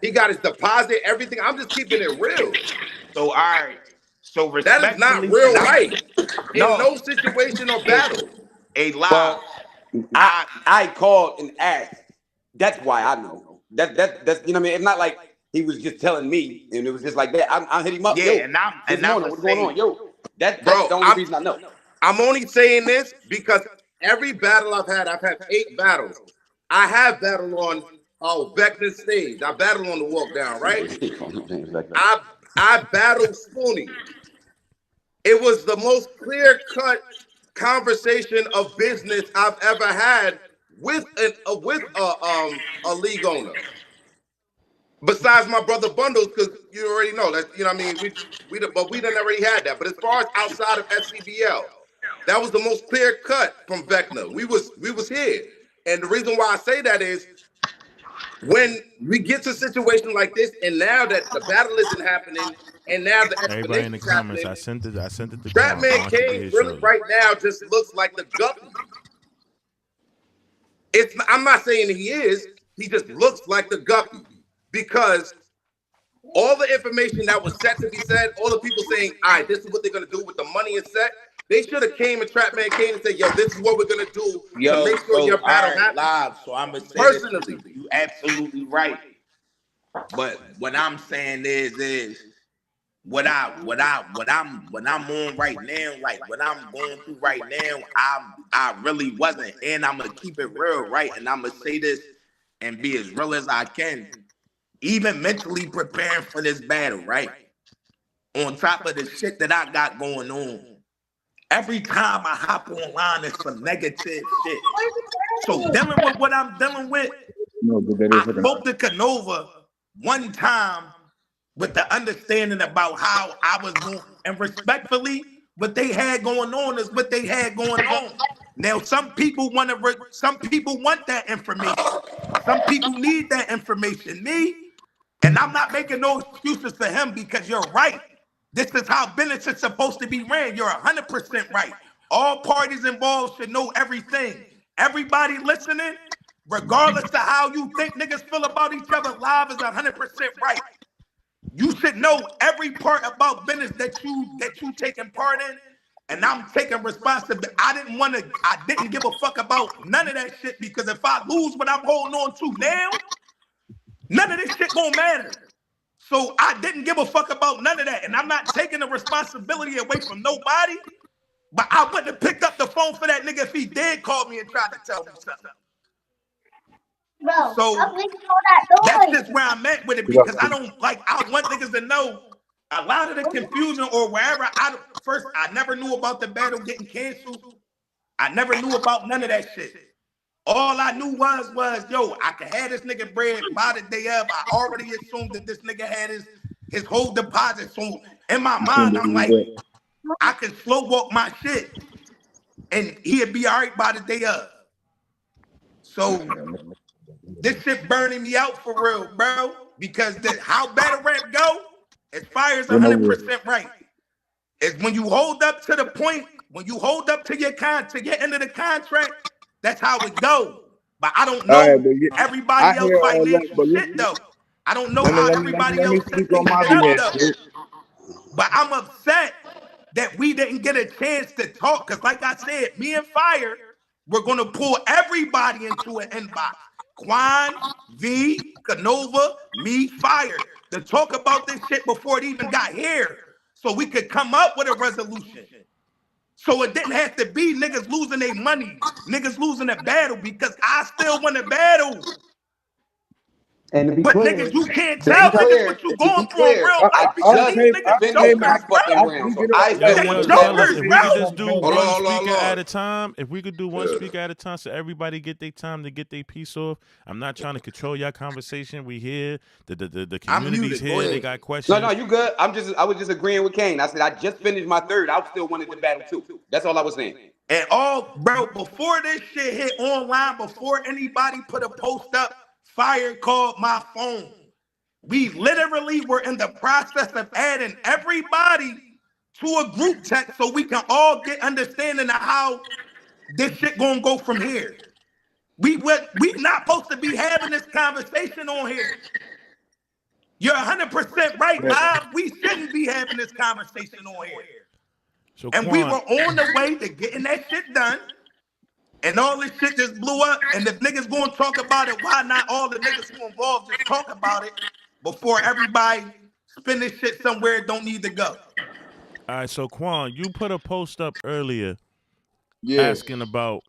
Speaker 5: he got his deposit, everything. I'm just keeping it real.
Speaker 6: So all right. So
Speaker 5: that is not real right. In no situation or battle.
Speaker 6: A lie.
Speaker 7: I called and asked. That's why I know. That's you know what I mean? It's not like he was just telling me and it was just like that. I hit him up.
Speaker 6: Yeah,
Speaker 7: yo, what's going on? Yo, that's the only reason I know.
Speaker 5: I'm only saying this because every battle I've had 8 battles. I have battled on Vecna's stage. I battled on the Walk Down, right? I battled Spoonie. It was the most clear-cut conversation of business I've ever had with a league owner. Besides my brother Bundles, because you already know that, you know what I mean? We done already had that. But as far as outside of SCBL, that was the most clear cut from Vecna. We was here. And the reason why I say that is when we get to a situation like this, and now that the battle isn't happening, and now the
Speaker 4: everybody in the comments, I sent it to
Speaker 5: Trapman King really right now just looks like the guppy. I'm not saying he is, he just looks like the guppy. Because all the information that was set to be said, all the people saying, all right, this is what they're going to do with the money is set. They should have came and Trapman came and said, yo, this is what we're going to do to make sure your battle happens.
Speaker 6: Live, so I'm going to say
Speaker 5: personally,
Speaker 6: you absolutely right. But what I'm saying is what I'm on right now, like what I'm going through right now, I really wasn't. And I'm going to keep it real, right? And I'm going to say this and be as real as I can. Even mentally preparing for this battle, right? On top of the shit that I got going on, Every time I hop online, it's some negative shit. So dealing with what I'm dealing with,
Speaker 9: No, but that
Speaker 6: I
Speaker 9: is fucking.
Speaker 6: spoke to Canova one time with the understanding about how I was going, and respectfully, what they had going on is what they had going on. Now, some people want that information. Some people need that information. Me, and I'm not making no excuses for him because you're right. This is how business is supposed to be ran. You're 100% right. All parties involved should know everything. Everybody listening, regardless of how you think niggas feel about each other, live is 100% right. You should know every part about business that you taking part in, and I'm taking responsibility. I didn't give a fuck about none of that shit because if I lose what I'm holding on to now, none of this shit gonna matter. So I didn't give a fuck about none of that, and I'm not taking the responsibility away from nobody. But I wouldn't have picked up the phone for that nigga if he did call me and tried to tell me something.
Speaker 10: Bro,
Speaker 6: So that's just where I'm at with it because I want niggas to know a lot of the confusion or wherever I never knew about the battle getting canceled. I never knew about none of that shit. All I knew was, yo, I could have this nigga bread by the day of. I already assumed that this nigga had his whole deposit. So in my mind, I'm like, I can slow walk my shit and he'd be all right by the day of. So this shit burning me out for real, bro. Because how battle rap go, as Fire's 100% right. It's when you hold up to the point, when you hold up to your end of the contract, that's how it go. But I don't know everybody else financial shit though. I don't know how everybody else set things up though. But I'm upset that we didn't get a chance to talk. Cause like I said, me and Fire, we're gonna pull everybody into an inbox. Quan, V, Canova, me, Fire, to talk about this shit before it even got here. So we could come up with a resolution. So it didn't have to be niggas losing their money, niggas losing a battle because I still won a battle.
Speaker 7: And to be
Speaker 6: But
Speaker 7: clear,
Speaker 6: niggas, you can't tell niggas what you going through in real life because these niggas jokers, bro.
Speaker 7: So I
Speaker 6: They jokers,
Speaker 4: If we
Speaker 6: bro.
Speaker 4: could just do one
Speaker 5: hold
Speaker 4: speaker
Speaker 5: on.
Speaker 4: at a time, if we could do one speaker at a time so everybody get their time to get their piece off. I'm not trying to control your conversation. We here. The community's here. They got questions.
Speaker 7: No, you good. I was just agreeing with Kane. I said I just finished my third. I still wanted to battle too. That's all I was saying.
Speaker 6: And bro, before this shit hit online, before anybody put a post up, Fire called my phone. We literally were in the process of adding everybody to a group text so we can all get understanding of how this shit gonna go from here. We not supposed to be having this conversation on here. You're 100% right, Bob. We shouldn't be having this conversation on here.
Speaker 4: So
Speaker 6: And we were on the way to getting that shit done. And all this shit just blew up. And if niggas gonna talk about it, why not all the niggas who involved just talk about it before everybody spin this shit somewhere it don't need to go?
Speaker 4: All right, so Quan, you put a post up earlier asking about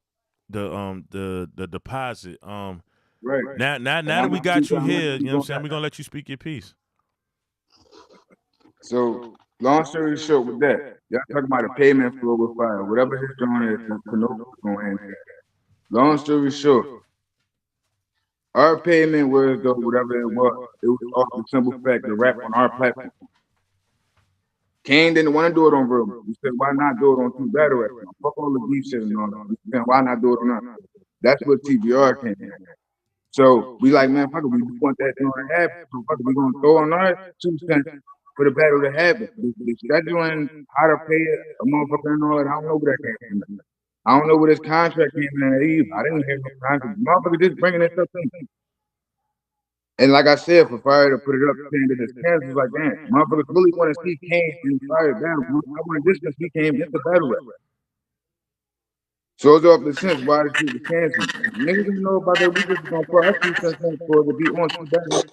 Speaker 4: the deposit.
Speaker 9: Right.
Speaker 4: Now that we got you here, you know what I'm saying? We're gonna let you speak your piece.
Speaker 9: So, long story short with that, y'all talking about a payment flow with Fire. Whatever his joint is, Canova's going to answer. Long story short, our payment was, though, whatever it was off the simple fact to rap on our platform. Kane didn't want to do it on verbal. He said, why not do it on two battle rap? Fuck all the beef shit and all that. He said, why not do it on us? That's what TBR came in. So we like, man, fuck it, we want that thing to happen. So fuck it, we gonna throw on our 2 cents for the battle to happen. The scheduling, how to pay it, a motherfucker and all that, I don't know where that came from. I don't know where this contract came in at either. I didn't hear no contract. Motherfucker just bringing this up to me. And like I said, for Fire to put it up, saying that it's canceled, like, damn, motherfuckers really want to see Kane in Fire battle. I want to distance he came into battle rap. So it's off the sense why the shit was canceled. Niggas didn't know about that. We just gonna put our 2 cents in for it to be on two battles.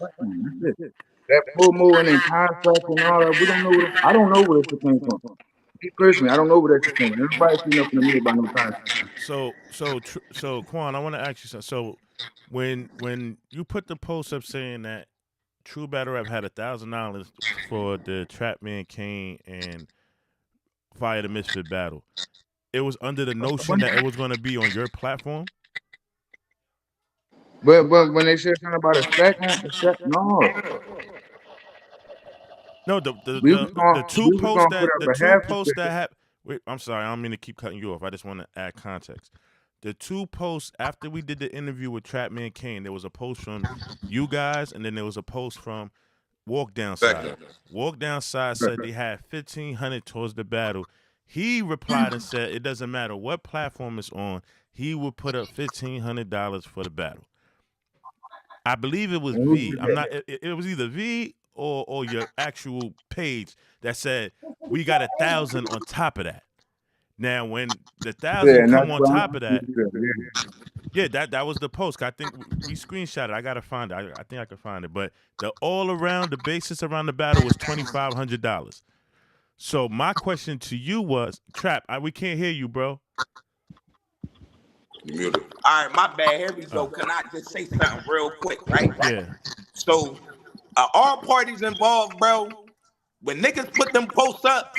Speaker 9: That's it. That full moving and contract and all that, we don't know I don't know where this shit came from. Me personally, I don't know where that shit came from. Everybody see nothing to me about no contract.
Speaker 4: So Quan, I want to ask you something. So when you put the post up saying that True Battle Rap had $1,000 for the Trap Man Kane and Fire the Misfit battle, it was under the notion that it was going to be on your platform?
Speaker 9: But when they said something about a stack, no.
Speaker 4: No, the two
Speaker 9: we was
Speaker 4: posts
Speaker 9: gonna put up a
Speaker 4: that
Speaker 9: half a
Speaker 4: have. Wait, I'm sorry, I don't mean to keep cutting you off. I just want to add context. The two posts after we did the interview with Trapman Kane, there was a post from you guys, and then there was a post from Walk Down Side. Walk Down Side said they had 1,500 towards the battle. He replied and said it doesn't matter what platform it's on. He would put up $1,500 for the battle. I believe it was V. I'm not. It was either V or your actual page that said we got 1,000 on top of that. Now, when the 1,000 come on top of that, yeah, that was the post. I think we screenshot it. I gotta find it. I think I can find it. But the all around, the basis around the battle was $2,500. So my question to you was, Trap, we can't hear you, bro.
Speaker 5: Muted.
Speaker 6: All right, my bad. Here we go. Can I just say something real quick, right?
Speaker 4: Yeah.
Speaker 6: So, all parties involved, bro. When niggas put them posts up,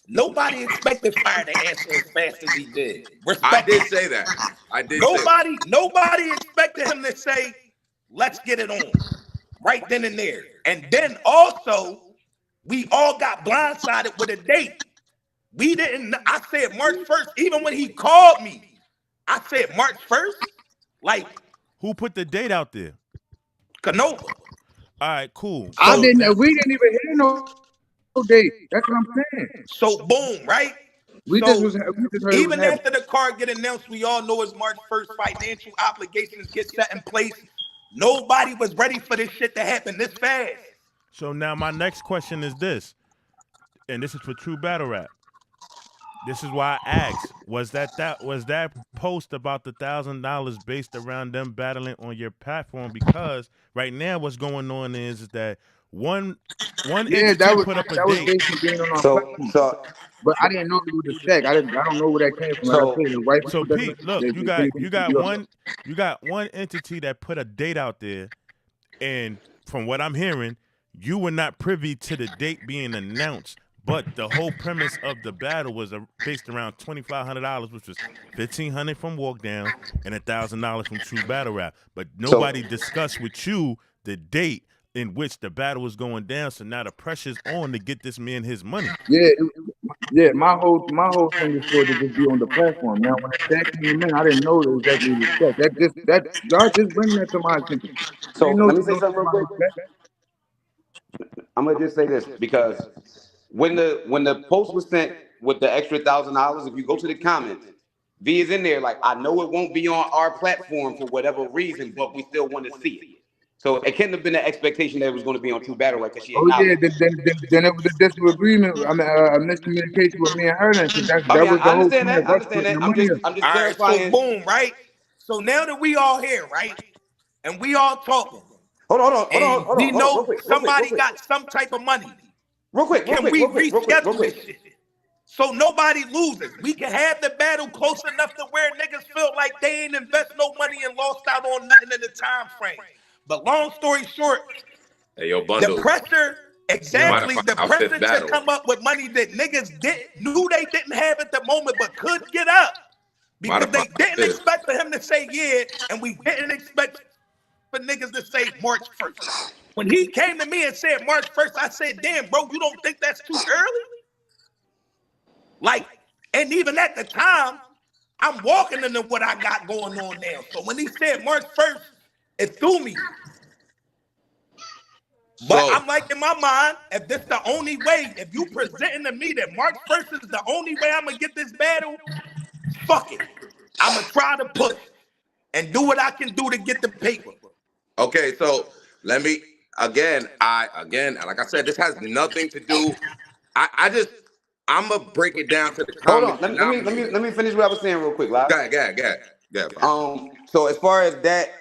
Speaker 6: nobody expected Fire to answer as fast as he did.
Speaker 5: I did say that.
Speaker 6: Nobody expected him to say, "Let's get it on," right then and there. And then also, we all got blindsided with a date. We didn't. I said March 1st. Even when he called me, I said March 1st. Like,
Speaker 4: who put the date out there?
Speaker 6: Canova.
Speaker 4: All right, cool.
Speaker 9: So, we didn't even hear no date. That's what I'm saying.
Speaker 6: So boom, right?
Speaker 9: We just heard
Speaker 6: even after the card get announced, we all know it's March 1st. Financial obligations get set in place. Nobody was ready for this shit to happen this fast.
Speaker 4: So now my next question is this, and this is for True Battle Rap. This is why I asked: was that post about the $1,000 based around them battling on your platform? Because right now, what's going on is that one entity put up a date.
Speaker 9: But I didn't know it was a stack. I don't know where that came from.
Speaker 4: So Pete, look, you got one entity that put a date out there, and from what I'm hearing, you were not privy to the date being announced. But the whole premise of the battle was based around $2,500, which was $1,500 from Walk Down and $1,000 from True Battle Rap. But nobody discussed with you the date in which the battle was going down. So now the pressure's on to get this man his money.
Speaker 9: Yeah. My whole thing is for to just be on the platform. Now when that came in, I didn't know exactly what it was. That y'all just bring that to my attention.
Speaker 7: So let me say something real quick. I'm gonna just say this because when the post was sent with the extra $1,000, if you go to the comments, V is in there like, I know it won't be on our platform for whatever reason, but we still want to see it. So it couldn't have been an expectation that it was going to be on True Battle Rap because she.
Speaker 9: Oh yeah, then it was a disagreement. I mean, a miscommunication with me and her. That was the whole thing.
Speaker 7: I understand that. I'm just clarifying.
Speaker 6: So boom, right? So now that we all here, right, and we all talking.
Speaker 7: Hold on.
Speaker 6: We know somebody got some type of money. Can we reschedule this shit? So nobody loses. We can have the battle close enough to where niggas feel like they ain't invest no money and lost out on nothing in the time frame. But long story short, the pressure, to come up with money that niggas knew they didn't have at the moment, but could get up because they didn't expect for him to say yeah, and we didn't expect for niggas to say March 1st. When he came to me and said March 1st, I said, damn, bro, you don't think that's too early? Like, and even at the time, I'm walking into what I got going on now. So when he said March 1st, it threw me. But I'm like, in my mind, if this the only way, if you presenting to me that March 1st is the only way I'm going to get this battle, fuck it. I'm going to try to push and do what I can do to get the paper.
Speaker 5: Okay, so let me, again, like I said, this has nothing to do, I'm going to break it down to the comments.
Speaker 7: Hold on, let me finish what I was saying real quick, Live.
Speaker 5: Go ahead.
Speaker 7: So as far as that,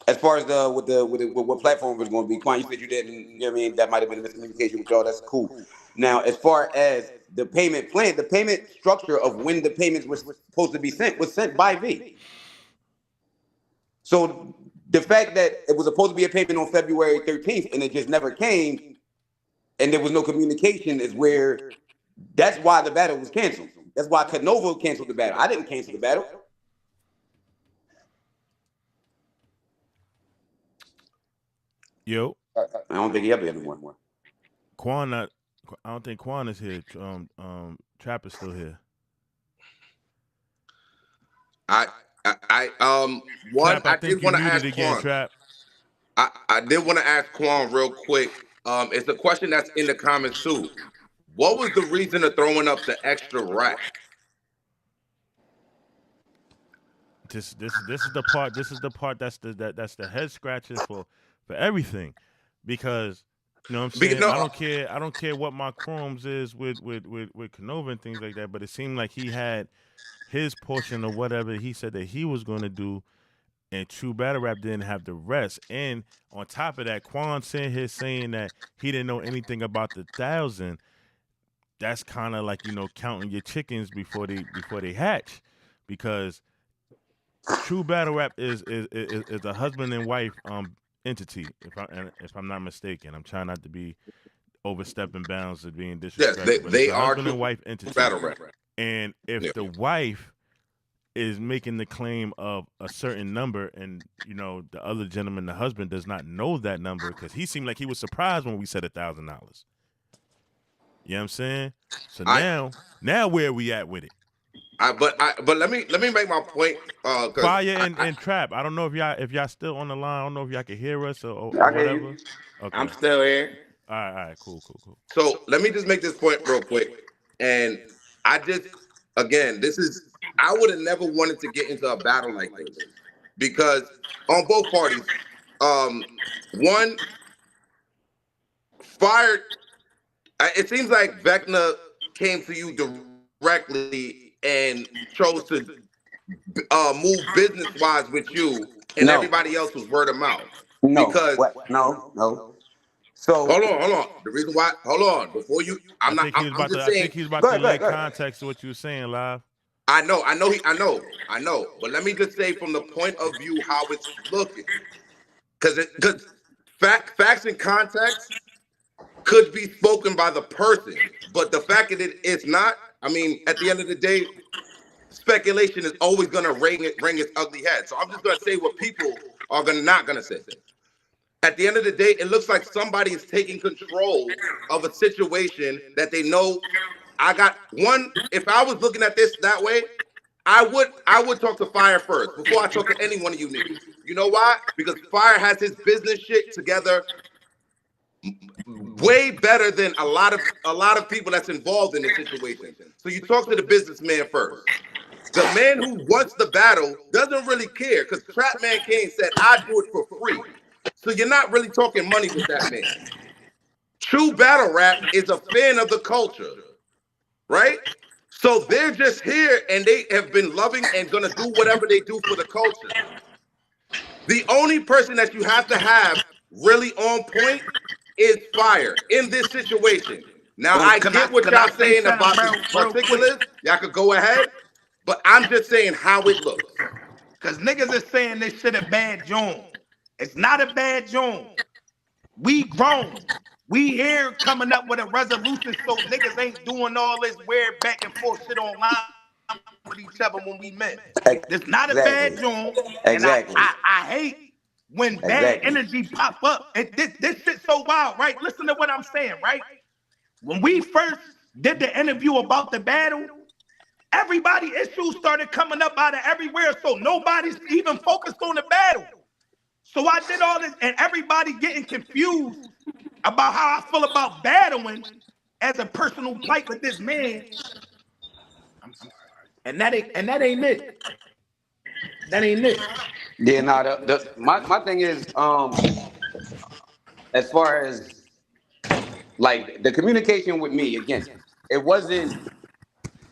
Speaker 7: as far as what platform was going to be, Quan, you said you didn't, you know what I mean? That might have been a miscommunication with y'all. That's cool. Now, as far as the payment plan, the payment structure of when the payments were supposed to be sent was sent by V. So the fact that it was supposed to be a payment on February 13th and it just never came, and there was no communication, is where that's why the battle was canceled. That's why Canova canceled the battle. I didn't cancel the battle.
Speaker 4: Yo,
Speaker 7: I don't think he ever had one.
Speaker 4: Quan not. I don't think Quan is here. Trap is still here.
Speaker 5: One,
Speaker 4: Trap,
Speaker 5: I
Speaker 4: think
Speaker 5: did want to
Speaker 4: you muted
Speaker 5: ask
Speaker 4: again,
Speaker 5: Quan.
Speaker 4: Trap.
Speaker 5: I did want to ask Quan real quick. It's a question that's in the comments too. What was the reason of throwing up the extra rack?
Speaker 4: This is the part. This is the part that's the head scratcher for everything, because you know what I'm saying. I don't care what my chromes is with Canova and things like that. But it seemed like he had his portion of whatever he said that he was going to do, and True Battle Rap didn't have the rest. And on top of that, Quan sitting here saying that he didn't know anything about the 1,000. That's kind of like, counting your chickens before they hatch, because True Battle Rap is a husband and wife entity. If I'm not mistaken, I'm trying not to be overstepping bounds of being disrespectful.
Speaker 5: Yes, they are
Speaker 4: husband and wife entity.
Speaker 5: Battle Rap.
Speaker 4: And if the wife is making the claim of a certain number, and the other gentleman, the husband, does not know that number, because he seemed like he was surprised when we said $1,000. You know what I'm saying? So now where are we at with it?
Speaker 5: But let me make my point.
Speaker 4: Fire and Trap. I don't know if y'all still on the line. I don't know if y'all can hear us or
Speaker 6: I can hear
Speaker 4: whatever.
Speaker 6: you.
Speaker 4: Okay.
Speaker 6: I'm still here.
Speaker 4: All right, cool.
Speaker 5: So let me just make this point real quick. And I would have never wanted to get into a battle like this, because on both parties, one, Fire. It seems like Vecna came to you directly and chose to move business-wise with you, and everybody else was word of mouth.
Speaker 7: No,
Speaker 5: because
Speaker 7: no. So
Speaker 5: hold on. The reason why, before you,
Speaker 4: I think he's about to lay context to what you were saying, Live.
Speaker 5: I know. But let me just say from the point of view how it's looking, because facts and context could be spoken by the person, but the fact that it's not. I mean, at the end of the day, speculation is always going to ring its ugly head. So I'm just going to say what people are not going to say. At the end of the day, it looks like somebody is taking control of a situation that they know. If I was looking at this that way, I would talk to Fire first before I talk to any one of you niggas. You know why? Because Fire has his business shit together way better than a lot of people that's involved in this situation. So you talk to the businessman first. The man who wants the battle doesn't really care, because Trapman Kane said, "I do it for free." So you're not really talking money with that man. True Battle Rap is a fan of the culture, right? So they're just here and they have been loving and gonna do whatever they do for the culture. The only person that you have to have really on point is Fire in this situation. Now, I get what y'all saying about the particulars. Y'all could go ahead, but I'm just saying how it looks.
Speaker 6: Because niggas is saying this shit a bad joint. It's not a bad joint. We grown. We here coming up with a resolution so niggas ain't doing all this weird back and forth shit online with each other when we met. It's not a bad joint.
Speaker 7: Exactly.
Speaker 6: And I hate when bad energy pop up. And this shit's so wild, right? Listen to what I'm saying, right? When we first did the interview about the battle, everybody issues started coming up out of everywhere, so nobody's even focused on the battle. So I did all this, and everybody getting confused about how I feel about battling as a personal fight with this man. I'm sorry. And that ain't it. That ain't it.
Speaker 7: Yeah, my thing is, as far as like the communication with me, again, it wasn't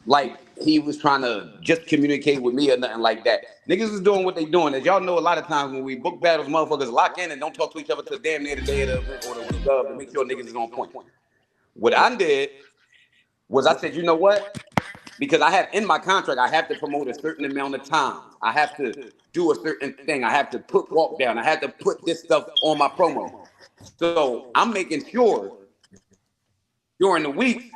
Speaker 7: like he was trying to just communicate with me or nothing like that. Niggas was doing what they doing. As y'all know, a lot of times when we book battles, motherfuckers lock in and don't talk to each other till damn near the day of the event or the week of to make sure niggas is on point. What I did was I said, you know what? Because I have in my contract, I have to promote a certain amount of time. I have to do a certain thing. I have to put walk down. I have to put this stuff on my promo. So I'm making sure during the week,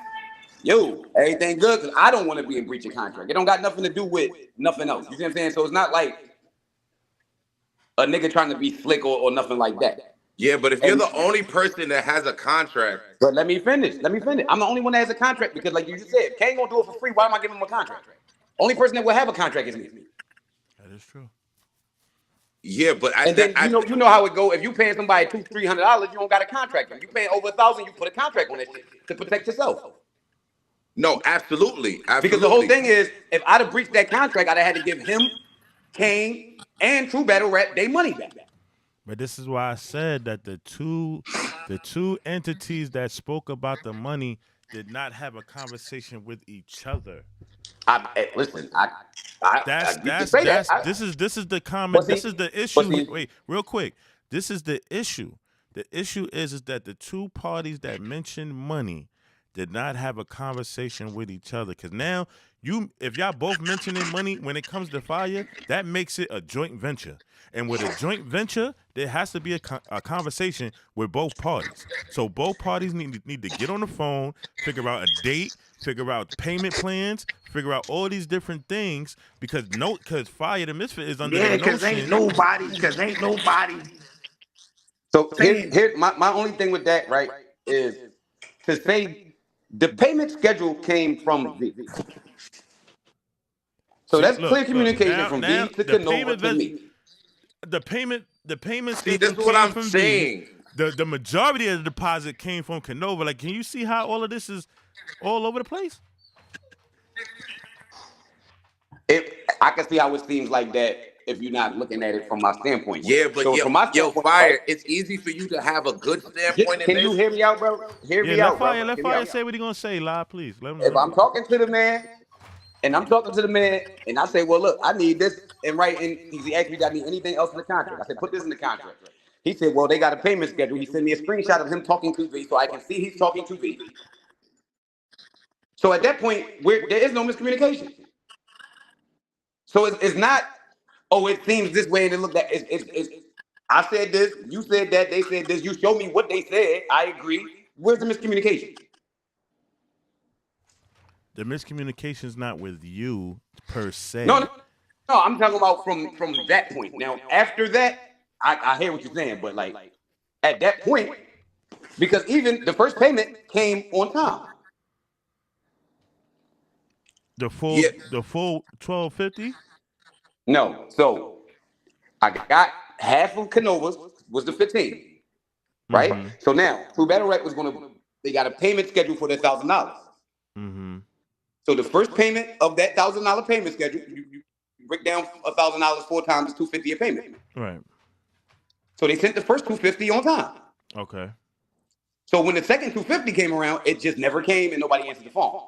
Speaker 7: yo, everything good because I don't want to be in breach of contract. It don't got nothing to do with nothing else. You see what I'm saying? So it's not like a nigga trying to be slick or nothing like that.
Speaker 5: Yeah, but if you're the only person that has a contract.
Speaker 7: But let me finish. I'm the only one that has a contract because, like you just said, if Kane gonna do it for free, why am I giving him a contract? Only person that will have a contract is me.
Speaker 4: That is true.
Speaker 5: Yeah, but
Speaker 7: you know how it go. If you paying somebody $200-$300, you don't got a contract. If you paying over $1,000, you put a contract on that shit to protect yourself.
Speaker 5: No, absolutely.
Speaker 7: Because the whole thing is, if I'd have breached that contract, I'd have had to give him, Kane, and True Battle Rap their money back.
Speaker 4: But this is why I said that the two entities that spoke about the money did not have a conversation with each other.
Speaker 7: This
Speaker 4: is the comment. This is the issue. Wait, real quick. This is the issue. The issue is that the two parties that mentioned money did not have a conversation with each other. Because now, if y'all both mentioning money when it comes to fire, that makes it a joint venture. And with a joint venture, there has to be a conversation with both parties. So both parties need to get on the phone, figure out a date, figure out payment plans, figure out all these different things because Fire the Misfit is under the
Speaker 6: because ain't nobody.
Speaker 7: So here my only thing with that, right, is to say the payment schedule came from V. So that's clear communication from V to Canova to me.
Speaker 4: The payment
Speaker 5: See, this is what I'm saying.
Speaker 4: The majority of the deposit came from Canova. Like, can you see how all of this is all over the place?
Speaker 7: I can see how it seems like that if you're not looking at it from my standpoint.
Speaker 5: Yeah, but
Speaker 7: so from my standpoint,
Speaker 5: Fire, it's easy for you to have a good standpoint.
Speaker 7: Can you hear me out, bro?
Speaker 4: Let Fire say what he gonna say live, please.
Speaker 7: If I'm talking to the man, and I say, well, look, I need this in writing. He asked me, do I need anything else in the contract? I said, put this in the contract. He said, well, they got a payment schedule. He sent me a screenshot of him talking to V so I can see he's talking to V. So at that point, there is no miscommunication. So it's not, it seems this way and it looked that it's I said this, you said that, they said this, you showed me what they said, I agree. Where's the miscommunication?
Speaker 4: The miscommunication is not with you per se.
Speaker 7: No, I'm talking about from that point. Now, after that, I hear what you're saying, but like at that point, because even the first payment came on time.
Speaker 4: The full $12.50?
Speaker 7: No. So I got half of Canova's was the 15. Right? Mm-hmm. So now True Battle Rap they got a payment schedule for their $1,000.
Speaker 4: Mm-hmm.
Speaker 7: So the first payment of that $1,000 payment schedule, you break down $1,000 4 times is $250 a payment.
Speaker 4: Right.
Speaker 7: So they sent the first $250 on time.
Speaker 4: Okay.
Speaker 7: So when the second $250 came around, it just never came and nobody answered the phone.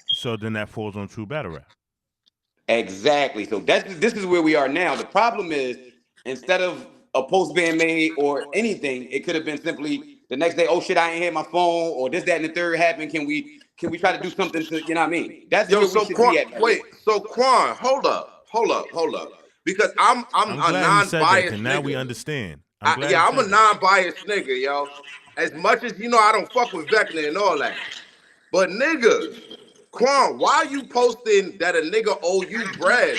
Speaker 4: So then that falls on True Battle Rap.
Speaker 7: Exactly. So this is where we are now. The problem is instead of a post being made or anything, it could have been simply the next day, oh shit, I ain't had my phone, or this, that, and the third happened. Can we try to do something to, you know what I mean? That's where we should be at.
Speaker 5: Wait, so Quan, hold up. Because I'm a non-biased nigga.
Speaker 4: Now we understand.
Speaker 5: I'm a non-biased nigga, yo. As much as, I don't fuck with Vecna and all that. But nigga, Quan, why you posting that a nigga owe you bread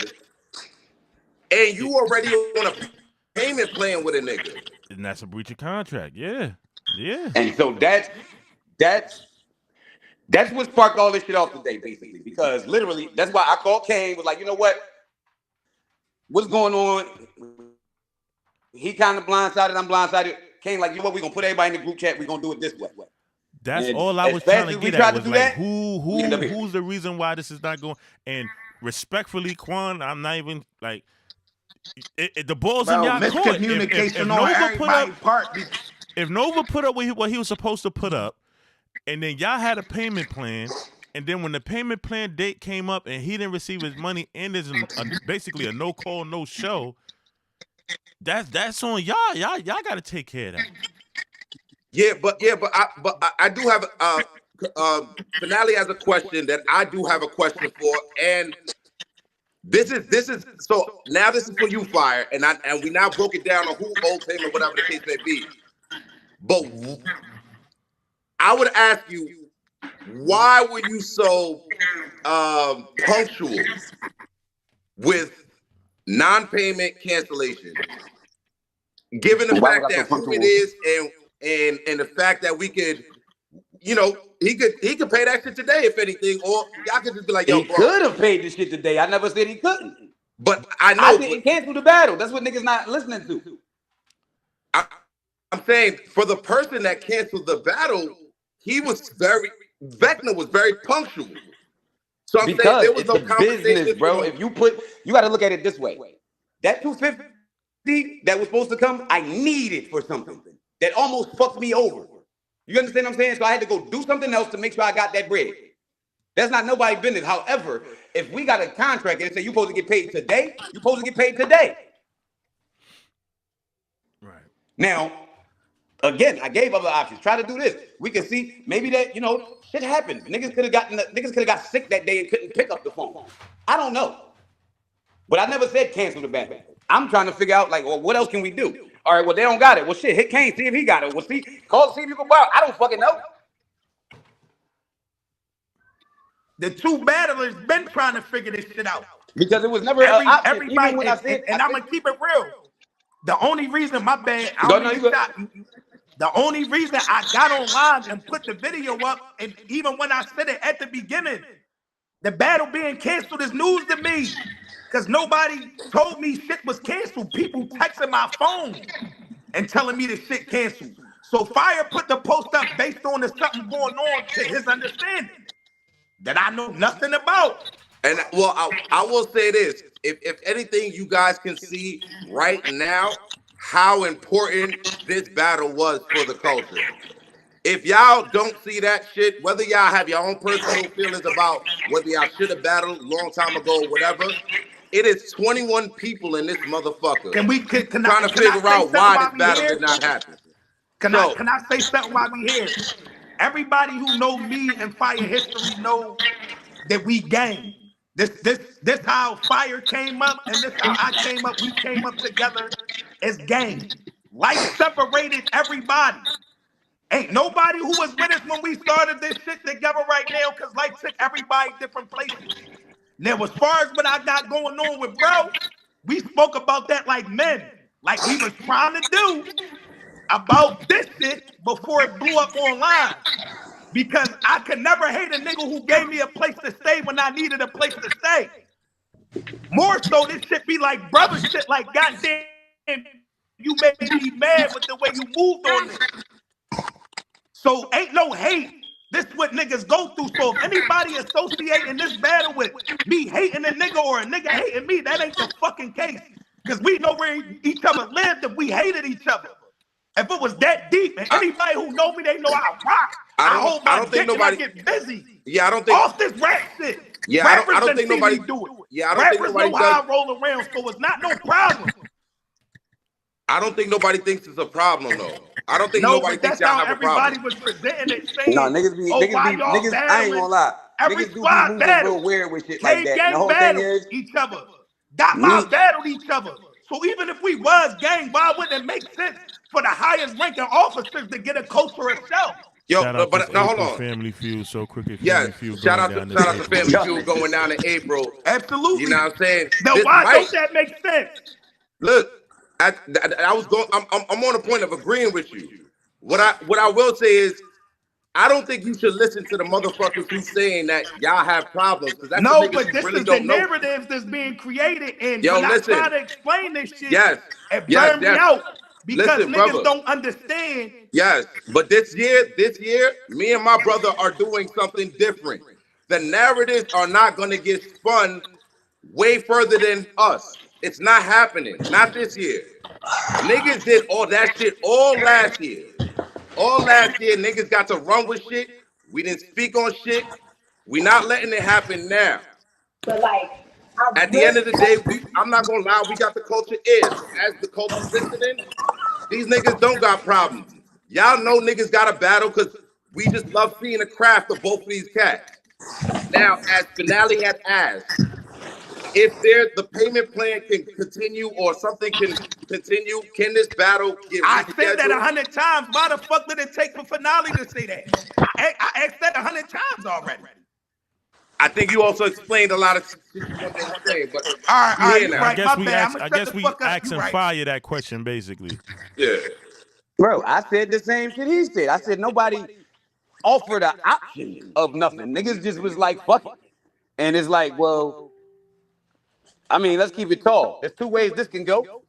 Speaker 5: and you already on a payment plan with a nigga?
Speaker 4: And that's a breach of contract, yeah.
Speaker 7: And so that's what sparked all this shit off today, basically. Because literally, that's why I called Kane, was like, you know what? What's going on? He kind of blindsided, I'm blindsided. Kane, like, you know what? We're going to put everybody in the group chat. We're going to do it this way.
Speaker 4: That's all I was trying to get at was like, who's the reason why this is not going? And respectfully, Quan, I'm not even like, the ball's in y'all court. If Nova put up what he was supposed to put up, and then y'all had a payment plan, and then when the payment plan date came up and he didn't receive his money, and there's basically a no call, no show, that's on y'all. Y'all got to take care of that.
Speaker 5: But I do have Finale has a question that I do have a question for, and this is so now this is for you, Fire, and we now broke it down on who owes him or whatever the case may be. But I would ask you, why were you so punctual with non-payment cancellation? Given the
Speaker 7: Why
Speaker 5: fact
Speaker 7: was I so
Speaker 5: that who
Speaker 7: punctual?
Speaker 5: it is and the fact that we could, you know, he could pay that shit today if anything, or y'all could just be like, yo,
Speaker 7: He
Speaker 5: bro.
Speaker 7: could have paid this shit today. I never said he couldn't.
Speaker 5: But I know.
Speaker 7: I didn't cancel the battle. That's what niggas not listening to.
Speaker 5: I'm saying for the person that canceled the battle, Vecna was very punctual. So I'm saying
Speaker 7: Because
Speaker 5: there was
Speaker 7: it's
Speaker 5: no
Speaker 7: a
Speaker 5: conversation.
Speaker 7: business, bro. If you got to look at it this way. That 250 that was supposed to come, I needed for something that almost fucked me over. You understand what I'm saying? So I had to go do something else to make sure I got that bread. That's not nobody's business. However, if we got a contract and say you're supposed to get paid today, you're supposed to get paid today.
Speaker 4: Right.
Speaker 7: Now, again, I gave other options. Try to do this. We can see maybe that, shit happens. Niggas could have got sick that day and couldn't pick up the phone. I don't know. But I never said cancel the battle. I'm trying to figure out, like, well, what else can we do? All right, well, they don't got it. Well, shit, hit Kane, see if he got it. Well, call to see if you can borrow. I don't fucking know.
Speaker 6: The two battlers been trying to figure this shit out.
Speaker 7: Because it was never an option.
Speaker 6: Everybody,
Speaker 7: Even when I said,
Speaker 6: and I'm gonna keep it real. The only reason, my bad, the only reason I got online and put the video up, and even when I said it at the beginning, the battle being canceled is news to me. Because nobody told me shit was canceled. People texting my phone and telling me the shit canceled. So Fire put the post up based on there's something going on to his understanding that I know nothing about.
Speaker 5: And well, I will say this: if anything, you guys can see right now how important this battle was for the culture. If y'all don't see that shit, whether y'all have your own personal feelings about whether y'all should have battled a long time ago or whatever, it is 21 people in this motherfucker trying to figure out why this battle did not happen.
Speaker 6: Can I say something while we here? Everybody who know me and Fire history know that we gang. This how Fire came up, and this how I came up. We came up together as gang. Life separated everybody. Ain't nobody who was with us when we started this shit together right now, because life took everybody different places. Now, as far as what I got going on with bro, we spoke about that like men, like we was trying to do about this shit before it blew up online. Because I could never hate a nigga who gave me a place to stay when I needed a place to stay. More so, this shit be like brother shit, like goddamn, you made me mad with the way you moved on this. So ain't no hate. This is what niggas go through. So if anybody associating this battle with me hating a nigga or a nigga hating me, that ain't the fucking case. Because we know where each other lived and we hated each other. If it was that deep, and anybody who know me, they know I rock. I hold my dick and I get busy.
Speaker 5: Yeah, I don't think
Speaker 6: off this rap shit.
Speaker 5: Yeah, I don't think nobody
Speaker 6: do it.
Speaker 5: Yeah, I don't think nobody
Speaker 6: know how
Speaker 5: does.
Speaker 6: I roll around, so it's not no problem.
Speaker 5: I don't think nobody thinks it's a problem though. I don't think
Speaker 6: No,
Speaker 5: nobody
Speaker 6: but
Speaker 5: thinks
Speaker 6: that's
Speaker 5: y'all
Speaker 6: how
Speaker 5: have a
Speaker 6: everybody
Speaker 5: problem.
Speaker 6: was presenting it, saying,
Speaker 7: no, niggas be,
Speaker 6: I ain't
Speaker 7: gonna lie.
Speaker 6: Every
Speaker 7: Niggas do be
Speaker 6: squad
Speaker 7: moving
Speaker 6: battle.
Speaker 7: real weird with shit like that. And the
Speaker 6: Gang
Speaker 7: whole thing
Speaker 6: battled
Speaker 7: is,
Speaker 6: each other. Got my battled each other. So even if we was gang, why wouldn't it make sense for the highest ranking officers to get a culture itself?
Speaker 5: Yo,
Speaker 4: Shout out
Speaker 5: but
Speaker 4: to
Speaker 5: now hold
Speaker 4: April
Speaker 5: on.
Speaker 4: Family Feud, so cricket
Speaker 5: Yes,
Speaker 4: Family Feud.
Speaker 5: shout out
Speaker 4: going
Speaker 5: to
Speaker 4: down this
Speaker 5: Family
Speaker 4: April.
Speaker 5: Feud going down in April.
Speaker 6: Absolutely.
Speaker 5: You know what I'm saying?
Speaker 6: Now
Speaker 5: This
Speaker 6: why
Speaker 5: might-
Speaker 6: don't that make sense?
Speaker 5: Look, I was going. I'm on the point of agreeing with you. What I will say is, I don't think you should listen to the motherfuckers who's saying that y'all have problems. That's
Speaker 6: No,
Speaker 5: the niggas
Speaker 6: but
Speaker 5: who
Speaker 6: this
Speaker 5: really
Speaker 6: is the
Speaker 5: don't know.
Speaker 6: narratives that's being created, and
Speaker 5: Yo,
Speaker 6: when
Speaker 5: listen.
Speaker 6: I try to explain this shit,
Speaker 5: Yes,
Speaker 6: it
Speaker 5: yes,
Speaker 6: burned me
Speaker 5: yes.
Speaker 6: out because
Speaker 5: Listen,
Speaker 6: niggas
Speaker 5: brother.
Speaker 6: don't understand.
Speaker 5: Yes, but this year, me and my brother are doing something different. The narratives are not going to get spun way further than us. It's not happening. Not this year. Niggas did all that shit all last year. All last year, niggas got to run with shit. We didn't speak on shit. We not letting it happen now.
Speaker 10: But like,
Speaker 5: At the end of the day, I'm not gonna lie, we got the culture is. As the culture's listening, these niggas don't got problems. Y'all know niggas got a battle because we just love seeing the craft of both of these cats. Now, as Finale had asked, if the payment plan can continue or something can continue, can this battle get
Speaker 6: I said that
Speaker 5: rescheduled?
Speaker 6: 100 times. Why the fuck did it take for Finale to say that? I I asked that 100 times already.
Speaker 5: I think you also explained a lot of shit you wanted to say, but
Speaker 6: All right,
Speaker 5: you
Speaker 6: you
Speaker 5: now.
Speaker 6: right.
Speaker 4: I
Speaker 6: My
Speaker 4: guess we
Speaker 6: bad.
Speaker 4: ask,
Speaker 6: I'ma
Speaker 4: I
Speaker 6: shut
Speaker 4: guess
Speaker 6: the
Speaker 4: we
Speaker 6: fuck up.
Speaker 4: asking
Speaker 6: You right.
Speaker 4: Fire that question basically.
Speaker 5: Yeah.
Speaker 7: Bro, I said the same shit he said. I said nobody offered an option of nothing. Niggas just was like, fuck it. And it's like, well, I mean, let's keep it tall. There's two ways this can go.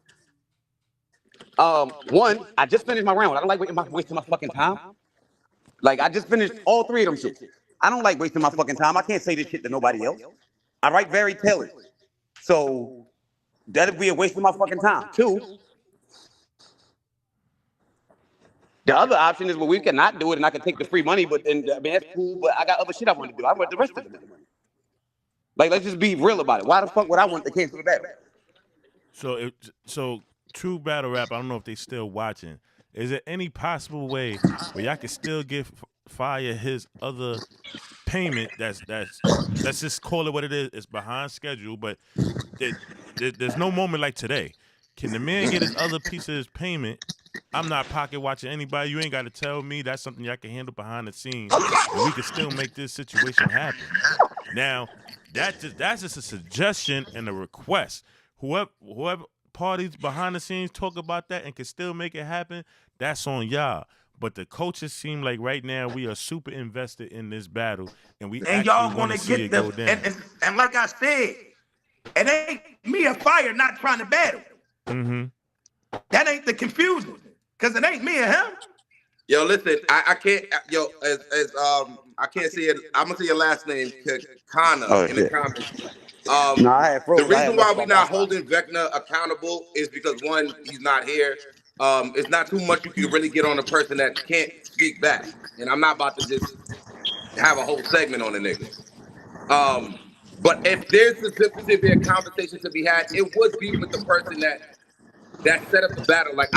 Speaker 7: One, I just finished my round. I don't like wasting my fucking time. Like, I just finished all three of them shits. I don't like wasting my fucking time. I can't say this shit to nobody else. I write very tailored. So that'd be a waste of my fucking time. Two, the other option is, well, we cannot do it and I can take the free money, but then, I mean, that's cool, but I got other shit I want to do. I want the rest of the money. Like, let's just be real about it. Why the fuck would I want to cancel the battle?
Speaker 4: So True Battle Rap, I don't know if they still watching. Is there any possible way where y'all can still give Fire his other payment that's let's just call it what it is. It's behind schedule, but there's no moment like today. Can the man get his other piece of his payment? I'm not pocket watching anybody. You ain't got to tell me. That's something y'all can handle behind the scenes, and we can still make this situation happen. Now, that's just a suggestion and a request. Whoever parties behind the scenes talk about that and can still make it happen, that's on y'all. But the coaches seem like right now we are super invested in this battle, and we
Speaker 6: And y'all
Speaker 4: actually want
Speaker 6: gonna
Speaker 4: to see
Speaker 6: get
Speaker 4: it go
Speaker 6: the
Speaker 4: down.
Speaker 6: and like I said, it ain't me or Fire not trying to battle.
Speaker 4: Mm-hmm.
Speaker 6: That ain't the confusion. Cause it ain't me and him.
Speaker 5: Yo, listen, I can't. Yo, I can't say it. I'm gonna say your last name, Kana, in the comments.
Speaker 7: No, I had froze.
Speaker 5: The reason why we're not holding Vecna accountable is because one, he's not here. It's not too much you can really get on a person that can't speak back, and I'm not about to just have a whole segment on the nigga. But if there's to be a conversation to be had, it would be with the person that set up the battle. Like,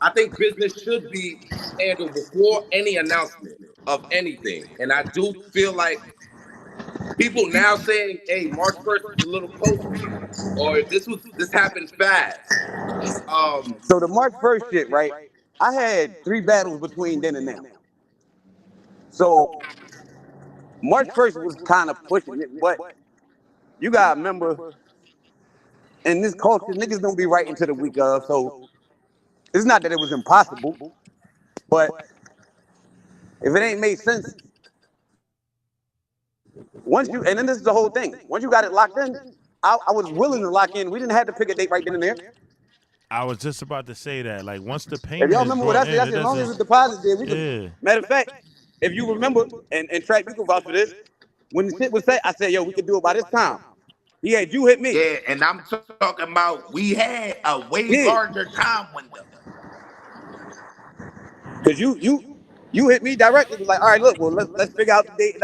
Speaker 5: I think business should be handled before any announcement of anything. And I do feel like people now saying, hey, March 1st is a little close to you, or this happened fast.
Speaker 7: So the March 1st shit, right? I had 3 battles between then and now. So March 1st was kind of pushing it, but you gotta remember, in this culture, niggas don't be right into the week of, so it's not that it was impossible, but if it ain't made sense, and then this is the whole thing. Once you got it locked in, I was willing to lock in. We didn't have to pick a date right then and there.
Speaker 4: I was just about to say that. Like, once the
Speaker 7: If
Speaker 4: payment
Speaker 7: y'all
Speaker 4: is
Speaker 7: remember what I
Speaker 4: brought
Speaker 7: said,
Speaker 4: in,
Speaker 7: as long as it's deposited, then we
Speaker 4: yeah.
Speaker 7: can. Matter of fact, if you remember, and Track, you can vouch for this, when the shit was set, I said, yo, we can do it by this time. He had you hit me.
Speaker 6: Yeah, and I'm talking about we had a way larger time window.
Speaker 7: Cause you hit me directly, was like, all right, look, well, let's figure out the date,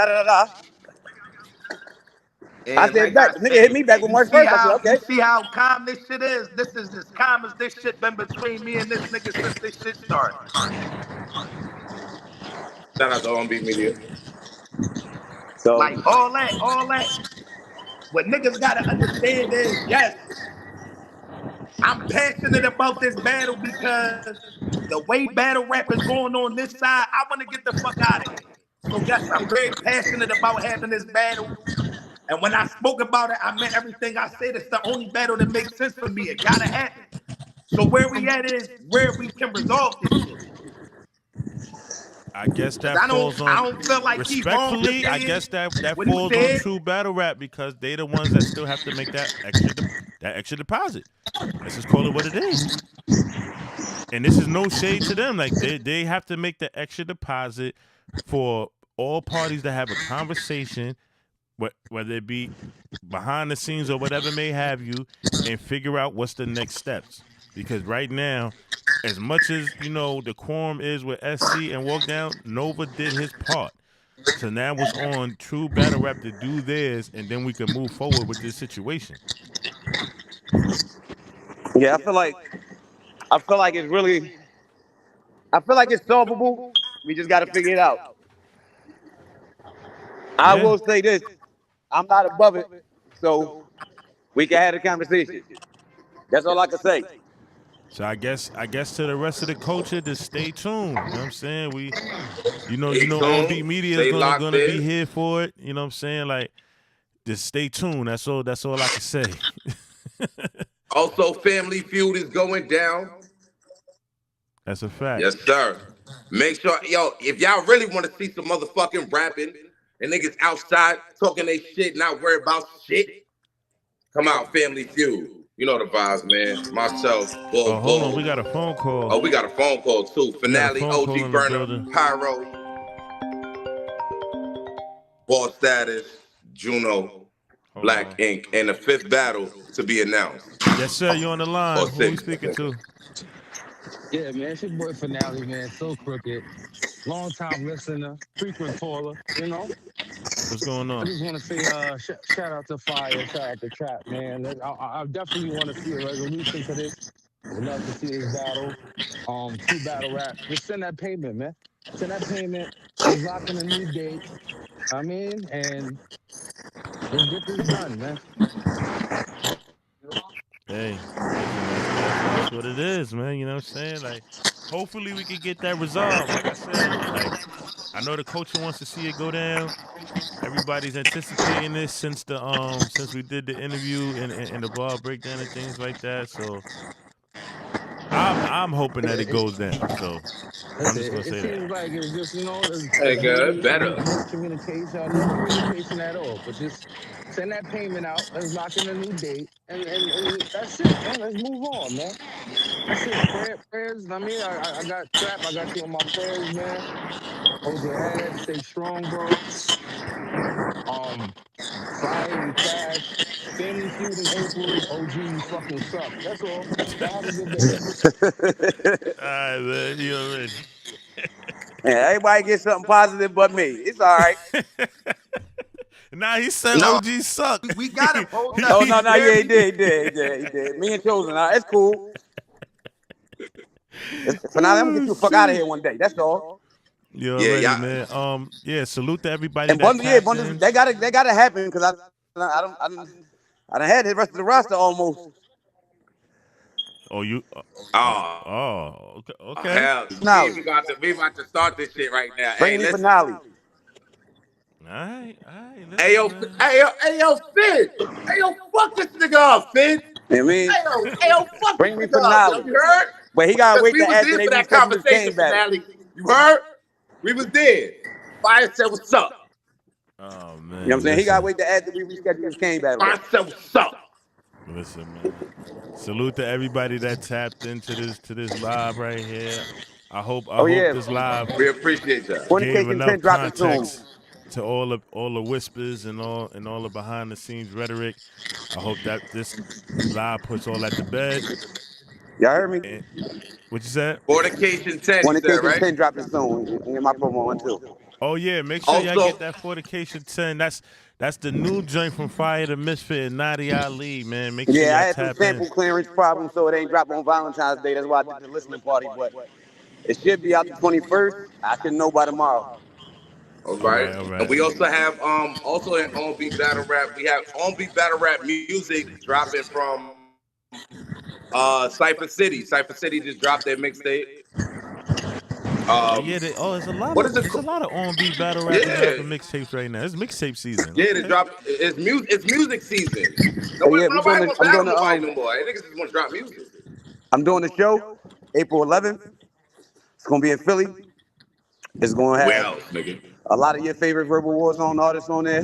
Speaker 6: And
Speaker 7: I said,
Speaker 6: like
Speaker 7: back. The nigga hit me back with March 1st. I said, okay.
Speaker 6: You see how calm this shit is? This is as calm as this shit been between me and this nigga since this shit started.
Speaker 5: Shout out to On Beat Media.
Speaker 7: So,
Speaker 6: like all that. What niggas gotta understand is, yes, I'm passionate about this battle because the way battle rap is going on this side, I want to get the fuck out of here. So yes, I'm very passionate about having this battle. And when I spoke about it, I meant everything I said. It's the only battle that makes sense for me. It gotta happen. So where we at is where we can resolve this shit.
Speaker 4: I guess that falls on.
Speaker 6: I don't feel like
Speaker 4: respectfully, I guess that falls on True Battle Rap because they the ones that still have to make that extra deposit. Let's just call it what it is. And this is no shade to them. Like they have to make the extra deposit for all parties to have a conversation, whether it be behind the scenes or whatever may have you, and figure out what's the next steps. Because right now, as much as, the quorum is with SC and Walk Down, Nova did his part. So now it's on True Battle Rap to do theirs, and then we can move forward with this situation.
Speaker 7: Yeah, I feel like it's solvable. We just got to figure it out. I will say this. I'm not above it, so we can have a conversation. That's all I can say.
Speaker 4: So I guess to the rest of the culture, just stay tuned. You know what I'm saying? We, you know,
Speaker 5: Stay
Speaker 4: On
Speaker 5: tuned.
Speaker 4: Beat Media
Speaker 5: Stay
Speaker 4: is
Speaker 5: locked
Speaker 4: gonna be
Speaker 5: in.
Speaker 4: here for it. You know what I'm saying? Like, just stay tuned. That's all I can say.
Speaker 5: Also, Family Feud is going down.
Speaker 4: That's a fact.
Speaker 5: Yes, sir. Make sure, yo, if y'all really want to see some motherfucking rapping and niggas outside talking they shit, not worried about shit, come out, Family Feud. You know the vibes, man. Myself, Bull.
Speaker 4: Oh, hold on, we got a phone call.
Speaker 5: Oh, we got a phone call too. Finale, OG Burner, Pyro, Ball Status, Juno, Black Ink, and the fifth battle to be announced.
Speaker 4: Yes, sir. You on the line?
Speaker 5: Or
Speaker 4: Who we
Speaker 5: six.
Speaker 4: speaking to?
Speaker 11: Yeah, man, it's your boy Finale, man. So crooked. Long time listener, frequent caller, you know.
Speaker 4: What's going
Speaker 11: I
Speaker 4: on?
Speaker 11: just want to say shout out to Fire, shout out to Trap, man. I definitely want to see a resolution to this. Would love to see this battle. 2 battle rap. Just send that payment, man. Send that payment. Let's lock in a new date. I mean, and let's get this done, man.
Speaker 4: Hey, that's what it is, man. You know what I'm saying? Like, hopefully we can get that resolved. Like I said, like, I know the culture wants to see it go down. Everybody's anticipating this since we did the interview and the ball breakdown and things like that. So I'm hoping that it goes down. So I'm just gonna say
Speaker 11: It seems like it's just, you know,
Speaker 5: Hey, girl, better.
Speaker 11: miscommunication, no communication at all. But just send that payment out. Let's lock in a new date, and that's it, man. Let's move on, man. That's it. Prayers. I mean, I got Trap. I got you on my prayers, man. Hold your head. Stay strong, bro. Fire, we crash. Family Feud in April. OG, you fucking suck. That's all. Have a good day.
Speaker 4: All right, man. You already.
Speaker 7: Yeah, everybody get something positive but me. It's all right.
Speaker 4: Nah, he said OG suck.
Speaker 6: We got him. Hold
Speaker 7: Oh,
Speaker 6: up.
Speaker 7: no, yeah, he did. Me and Chosen, it's cool. For now, I'm gonna get you the fuck out of here one day. That's all.
Speaker 4: You already, man. Yeah, salute to everybody.
Speaker 7: And bundles, they gotta happen because I done had the rest of the roster almost.
Speaker 4: Oh, you? Okay.
Speaker 5: Hell,
Speaker 7: No.
Speaker 5: we about to start this shit right now.
Speaker 7: Bring me Finale.
Speaker 4: All right.
Speaker 5: Hey yo, Finn. Hey yo, fuck this nigga up, Finn.
Speaker 7: You know what I mean?
Speaker 5: Hey yo, fuck
Speaker 7: Bring
Speaker 5: this
Speaker 7: me
Speaker 5: nigga
Speaker 7: Finale.
Speaker 5: up. You heard?
Speaker 7: But he gotta wait
Speaker 5: We
Speaker 7: to
Speaker 5: was
Speaker 7: after
Speaker 5: there
Speaker 7: they
Speaker 5: for that
Speaker 7: reschedule the
Speaker 5: conversation,
Speaker 7: game battle.
Speaker 5: Finale. You heard? We was there. Fire said what's up.
Speaker 4: Oh man.
Speaker 7: You know what I'm saying? He gotta wait to after we reschedule this game battle.
Speaker 5: Fire said what's up.
Speaker 4: Listen, man. Salute to everybody that tapped into this live right here. I hope this live
Speaker 5: We appreciate that.
Speaker 4: gave enough context to all the whispers and all the behind the scenes rhetoric. I hope that this live puts all that to bed.
Speaker 7: Y'all heard me?
Speaker 4: What you said?
Speaker 5: Fornication 10,
Speaker 7: Fornication
Speaker 5: right?
Speaker 7: 10 dropping soon. Get my promo on too.
Speaker 4: Oh yeah, make sure y'all get that Fornication 10. That's the new joint from Fire the Misfit and Nadia Ali, man. Make sure
Speaker 7: I
Speaker 4: y'all
Speaker 7: had some
Speaker 4: tap
Speaker 7: sample
Speaker 4: in.
Speaker 7: clearance problems, so it ain't dropped on Valentine's Day. That's why I did the listening party, but it should be out the 21st. I should know by tomorrow.
Speaker 5: All right. And we also have also in On Beat Battle Rap, we have On Beat Battle Rap music dropping from Cypher City. Cypher City just dropped their mixtape.
Speaker 4: There's a lot of on-beat battle rap mixtapes right now. It's mixtape season.
Speaker 5: Yeah, they drop. It's music season.
Speaker 7: I'm
Speaker 5: Nobody wants battle nobody no more. Niggas just want to drop music.
Speaker 7: I'm doing the show April 11th. It's gonna be in Philly. It's gonna have a lot of your favorite Verbal Warzone artists on there.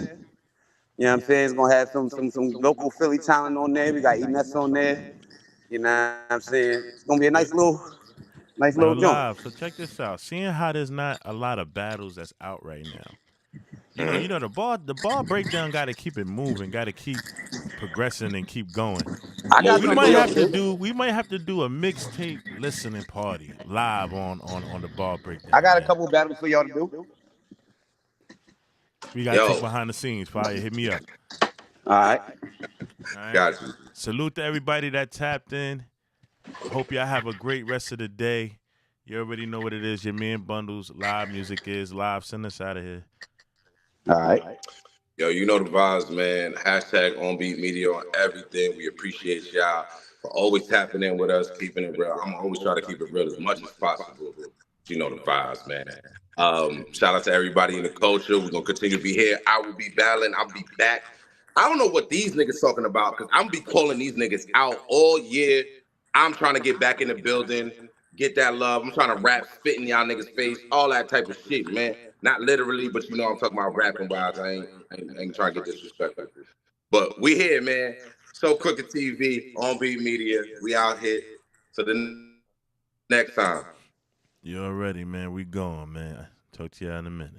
Speaker 7: You know what I'm saying? It's gonna have some local Philly talent on there. We got Enes on there. You know what I'm saying? It's gonna be a nice little joint.
Speaker 4: Live. So check this out. Seeing how there's not a lot of battles that's out right now. You know the ball breakdown got to keep it moving, got to keep progressing and keep going. We might have to do a mixtape listening party live on the ball breakdown.
Speaker 7: I got a couple battles for y'all to do.
Speaker 4: We got to take behind the scenes. Fire, hit me up.
Speaker 7: All right.
Speaker 5: Got you.
Speaker 4: Salute to everybody that tapped in. Hope y'all have a great rest of the day. You already know what it is. Your man Bundles. Live music is live. Send us out of here.
Speaker 7: All right.
Speaker 5: Yo, you know the vibes, man. Hashtag On Beat Media on everything. We appreciate y'all. for always tapping in with us, keeping it real. I'm always trying to keep it real as much as possible. You know the vibes, man. Shout out to everybody in the culture. We're gonna continue to be here. I will be battling. I'll be back. I don't know what these niggas talking about because I'm be calling these niggas out all year. I'm trying to get back in the building, get that love. I'm trying to rap, spit in y'all niggas' face, all that type of shit, man. Not literally, but you know I'm talking about rapping wise. I ain't trying to get disrespectful. But we here, man. So Crooked TV, On Beat Media. We out here. So the next time.
Speaker 4: You already, man. We going, man. Talk to y'all in a minute.